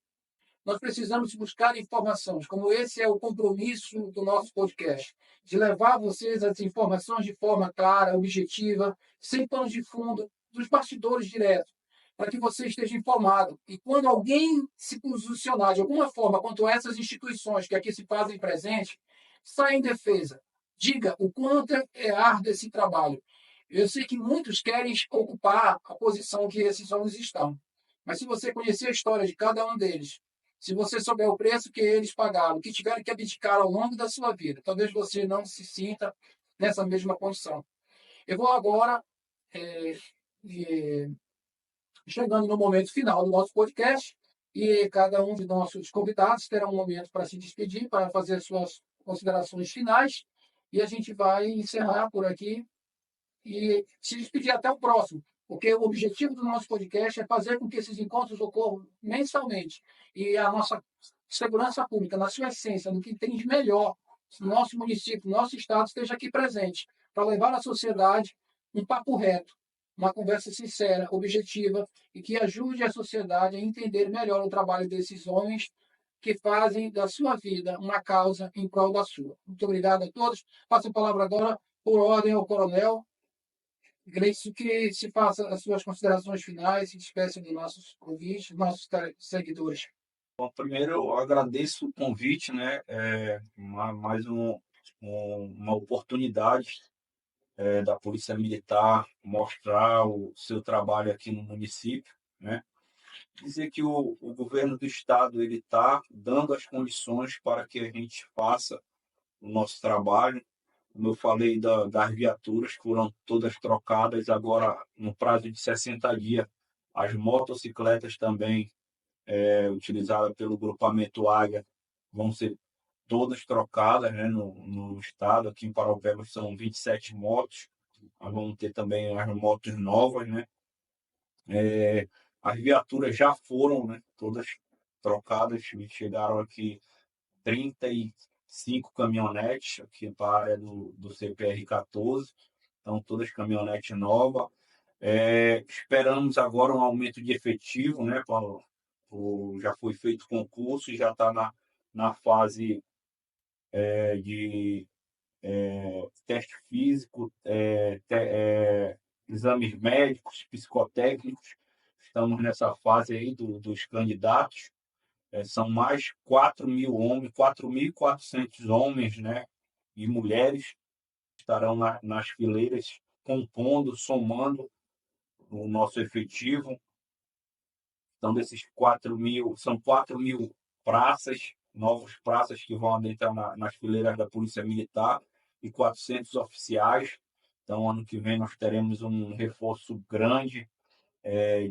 Nós precisamos buscar informações, como esse é o compromisso do nosso podcast, de levar a vocês as informações de forma clara, objetiva, sem panos de fundo, dos bastidores diretos, para que você esteja informado. E quando alguém se posicionar de alguma forma quanto a essas instituições que aqui se fazem presente, saia em defesa. Diga o quanto é árduo esse trabalho. Eu sei que muitos querem ocupar a posição que esses homens estão. Mas se você conhecer a história de cada um deles, se você souber o preço que eles pagaram, que tiveram que abdicar ao longo da sua vida, talvez você não se sinta nessa mesma condição. Eu vou agora, chegando no momento final do nosso podcast, e cada um de nossos convidados terá um momento para se despedir, para fazer suas considerações finais, e a gente vai encerrar por aqui e se despedir até o próximo. Porque o objetivo do nosso podcast é fazer com que esses encontros ocorram mensalmente. E a nossa segurança pública, na sua essência, no que tem de melhor, nosso município, nosso estado esteja aqui presente, para levar à sociedade um papo reto, uma conversa sincera, objetiva, e que ajude a sociedade a entender melhor o trabalho desses homens que fazem da sua vida uma causa em prol da sua. Muito obrigado a todos. Passo a palavra agora, por ordem, ao coronel Gleison, que se faça as suas considerações finais e despeça dos nossos ouvintes, nossos seguidores. Bom, primeiro, eu agradeço o convite, né? Mais uma oportunidade da Polícia Militar mostrar o seu trabalho aqui no município, né? Dizer que o governo do estado ele está dando as condições para que a gente faça o nosso trabalho. Como eu falei das viaturas, foram todas trocadas. Agora, no prazo de 60 dias, as motocicletas também utilizadas pelo grupamento Águia vão ser todas trocadas, né, no estado. Aqui em Paraupebas são 27 motos. Nós vamos ter também as motos novas, né? As viaturas já foram, né, todas trocadas, chegaram aqui 35 caminhonetes aqui para a área do CPR-14, então todas caminhonetes novas. Esperamos agora um aumento de efetivo, né? Já foi feito concurso e já está na fase de teste físico, exames médicos, psicotécnicos. Estamos nessa fase aí dos candidatos. São mais 4.000 homens, 4.400 homens, né, e mulheres estarão nas fileiras, compondo, somando o nosso efetivo. Então, desses 4.000, são 4.000 praças, novos praças que vão adentrar nas fileiras da Polícia Militar e 400 oficiais. Então, ano que vem nós teremos um reforço grande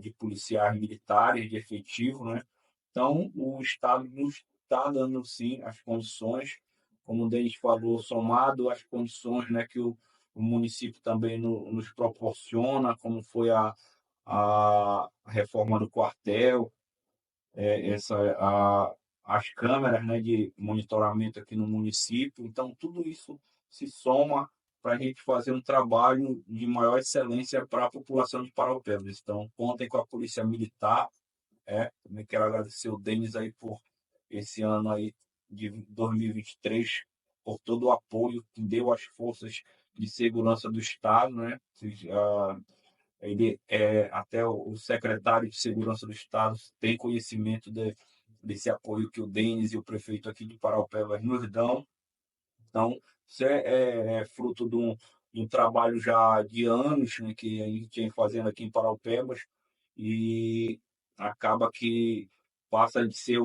de policiais militares, de efetivo, né? Então, o Estado nos está dando, sim, as condições, como o Denis falou, somado às condições, né, que o município também nos proporciona, como foi a reforma do quartel, as câmeras, né, de monitoramento aqui no município. Então, tudo isso se soma para a gente fazer um trabalho de maior excelência para a população de Paraupebas. Então, contem com a Polícia Militar. Também quero agradecer o Denis aí por esse ano aí de 2023, por todo o apoio que deu às forças de segurança do Estado, né? Até o secretário de Segurança do Estado tem conhecimento desse apoio que o Denis e o prefeito aqui de Paraupebas nos dão. Então, isso é fruto de um trabalho já de anos, né, que a gente vem fazendo aqui em Paraupebas, e acaba que passa de ser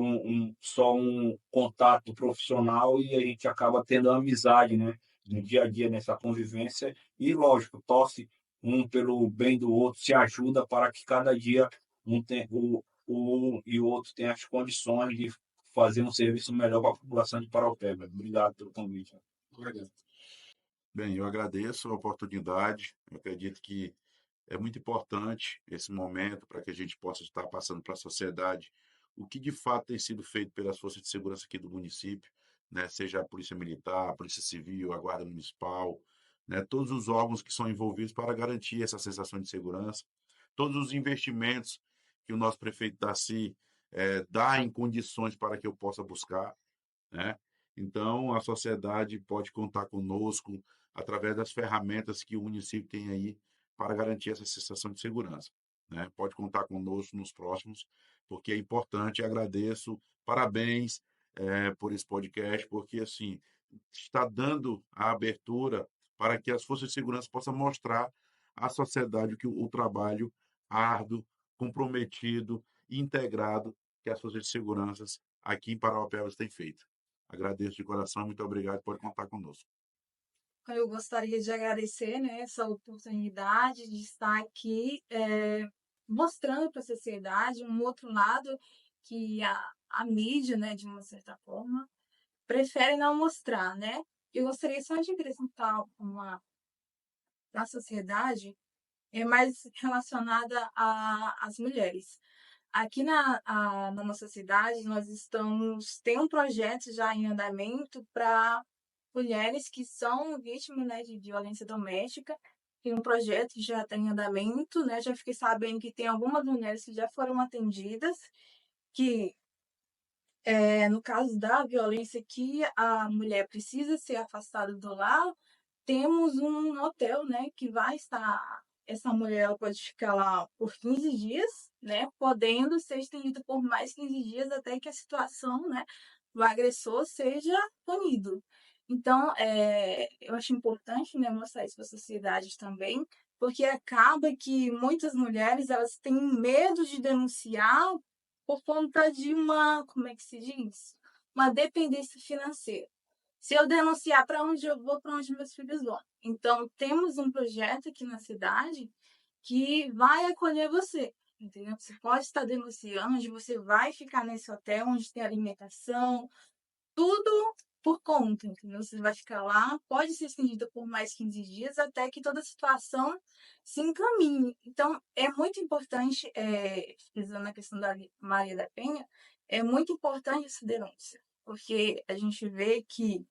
só um contato profissional e a gente acaba tendo amizade, né, no dia a dia, nessa convivência. E, lógico, torce um pelo bem do outro, se ajuda para que cada dia um e o outro tenha as condições de fazer um serviço melhor para a população de Paraupebas. Obrigado pelo convite. Obrigado. Bem, eu agradeço a oportunidade. Eu acredito que é muito importante esse momento para que a gente possa estar passando para a sociedade o que de fato tem sido feito pelas forças de segurança aqui do município, né? Seja a Polícia Militar, a Polícia Civil, a Guarda Municipal, né? Todos os órgãos que são envolvidos para garantir essa sensação de segurança, todos os investimentos que o nosso prefeito Darcy dá em condições para que eu possa buscar, né? Então, a sociedade pode contar conosco através das ferramentas que o município tem aí para garantir essa sensação de segurança, né? Pode contar conosco nos próximos, porque é importante. Agradeço, parabéns por esse podcast, porque assim está dando a abertura para que as forças de segurança possam mostrar à sociedade o trabalho árduo, comprometido, integrado que as forças de segurança aqui em Paraupebas têm feito. Agradeço de coração, muito obrigado, pode contar conosco. Eu gostaria de agradecer, né, essa oportunidade de estar aqui mostrando para a sociedade um outro lado que a mídia, né, de uma certa forma, prefere não mostrar, né? Eu gostaria só de acrescentar uma da sociedade mais relacionada às mulheres. Aqui na nossa cidade, tem um projeto já em andamento para mulheres que são vítimas, né, de violência doméstica. Tem um projeto que já está em andamento, né? Já fiquei sabendo que tem algumas mulheres que já foram atendidas, que no caso da violência que a mulher precisa ser afastada do lar, temos um hotel, né, que vai estar. Essa mulher ela pode ficar lá por 15 dias, né, podendo ser estendida por mais 15 dias até que a situação, né, do agressor seja punido. Então, eu acho importante, né, mostrar isso para a sociedade também, porque acaba que muitas mulheres elas têm medo de denunciar por conta de como é que se diz? Uma dependência financeira. Se eu denunciar, para onde eu vou, para onde meus filhos vão? Então, temos um projeto aqui na cidade que vai acolher você, entendeu? Você pode estar denunciando, onde você vai ficar nesse hotel, onde tem alimentação, tudo por conta, entendeu? Você vai ficar lá, pode ser estendida por mais 15 dias, até que toda a situação se encaminhe. Então, é muito importante, frisando a questão da Maria da Penha, é muito importante essa denúncia, porque a gente vê que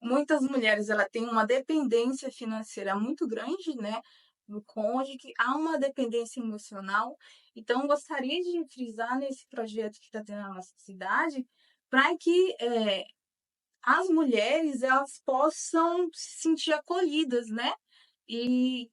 muitas mulheres ela têm uma dependência financeira muito grande, né, do cônjuge, que há uma dependência emocional. Então, gostaria de frisar nesse projeto que está tendo na nossa cidade, para que as mulheres elas possam se sentir acolhidas, né? E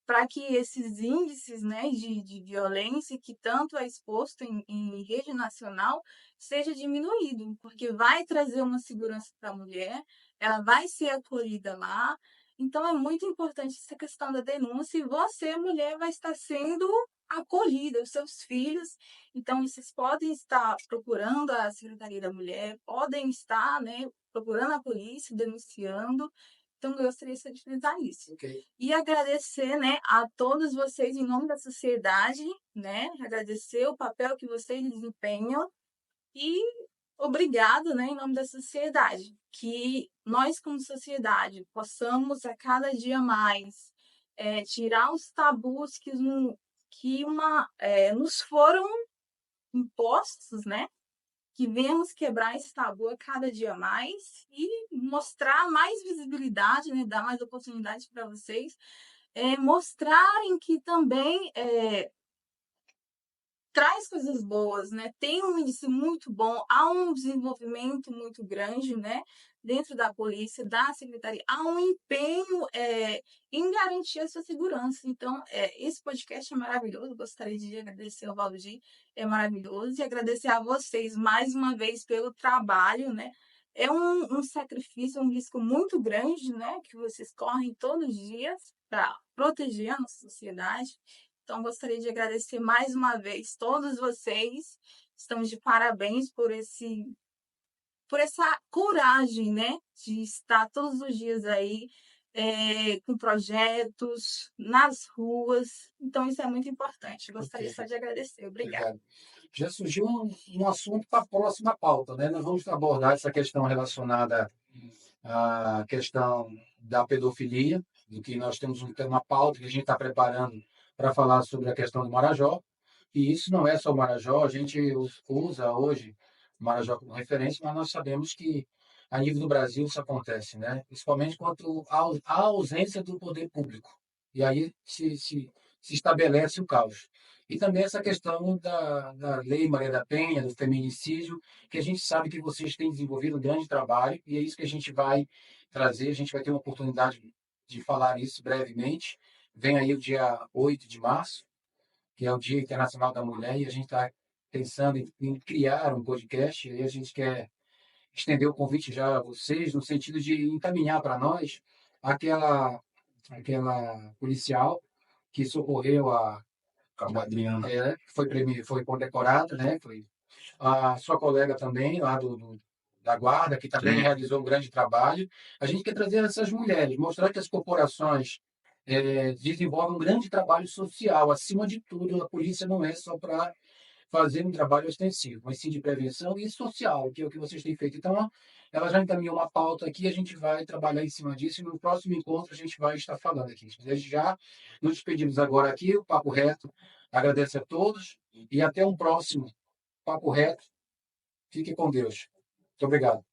para que esses índices, né, de violência que tanto é exposto em rede nacional seja diminuído, porque vai trazer uma segurança para a mulher, ela vai ser acolhida lá. Então é muito importante essa questão da denúncia e você, mulher, vai estar sendo acolhida, os seus filhos. Então vocês podem estar procurando a Secretaria da Mulher, podem estar, né, procurando a polícia, denunciando. Então, eu gostaria de frisar isso. Ok. E agradecer, né, a todos vocês em nome da sociedade, né? Agradecer o papel que vocês desempenham e obrigado, né, em nome da sociedade. Que nós, como sociedade, possamos a cada dia mais tirar os tabus que nos foram impostos, né? Que venhamos quebrar esse tabu a cada dia mais e mostrar mais visibilidade, né? Dar mais oportunidades para vocês, mostrarem que também traz coisas boas, né? Tem um índice muito bom, há um desenvolvimento muito grande, né? Dentro da polícia, da secretaria, há um empenho em garantir a sua segurança. Então, esse podcast é maravilhoso. Gostaria de agradecer ao Valdir, é maravilhoso, e agradecer a vocês mais uma vez pelo trabalho, né? É um sacrifício, um risco muito grande, né? Que vocês correm todos os dias para proteger a nossa sociedade. Então, gostaria de agradecer mais uma vez todos vocês. Estamos de parabéns por essa coragem, né? De estar todos os dias aí com projetos, nas ruas. Então, isso é muito importante. Gostaria só de agradecer. Obrigada. Obrigado. Já surgiu um assunto para a próxima pauta, né? Nós vamos abordar essa questão relacionada à questão da pedofilia, do que nós temos uma pauta que a gente está preparando para falar sobre a questão do Marajó. E isso não é só o Marajó, a gente usa hoje o Marajó como referência, mas nós sabemos que a nível do Brasil isso acontece, né? Principalmente quanto à ausência do poder público. E aí se estabelece o caos. E também essa questão da Lei Maria da Penha, do feminicídio, que a gente sabe que vocês têm desenvolvido um grande trabalho, e é isso que a gente vai trazer. A gente vai ter uma oportunidade de falar isso brevemente. Vem aí o dia 8 de março, que é o Dia Internacional da Mulher, e a gente está pensando em criar um podcast, e a gente quer estender o convite já a vocês, no sentido de encaminhar para nós aquela policial que socorreu a Adriana. foi condecorada, né? Foi a sua colega também, lá da Guarda, que também realizou um grande trabalho. A gente quer trazer essas mulheres, mostrar que as corporações desenvolvem um grande trabalho social. Acima de tudo, a polícia não é só para fazer um trabalho ostensivo, mas sim de prevenção e social, que é o que vocês têm feito. Então, ela já encaminhou uma pauta aqui, a gente vai trabalhar em cima disso, e no próximo encontro a gente vai estar falando aqui. Desde já, nos despedimos agora aqui, o Papo Reto agradece a todos, e até um próximo Papo Reto. Fique com Deus. Muito obrigado.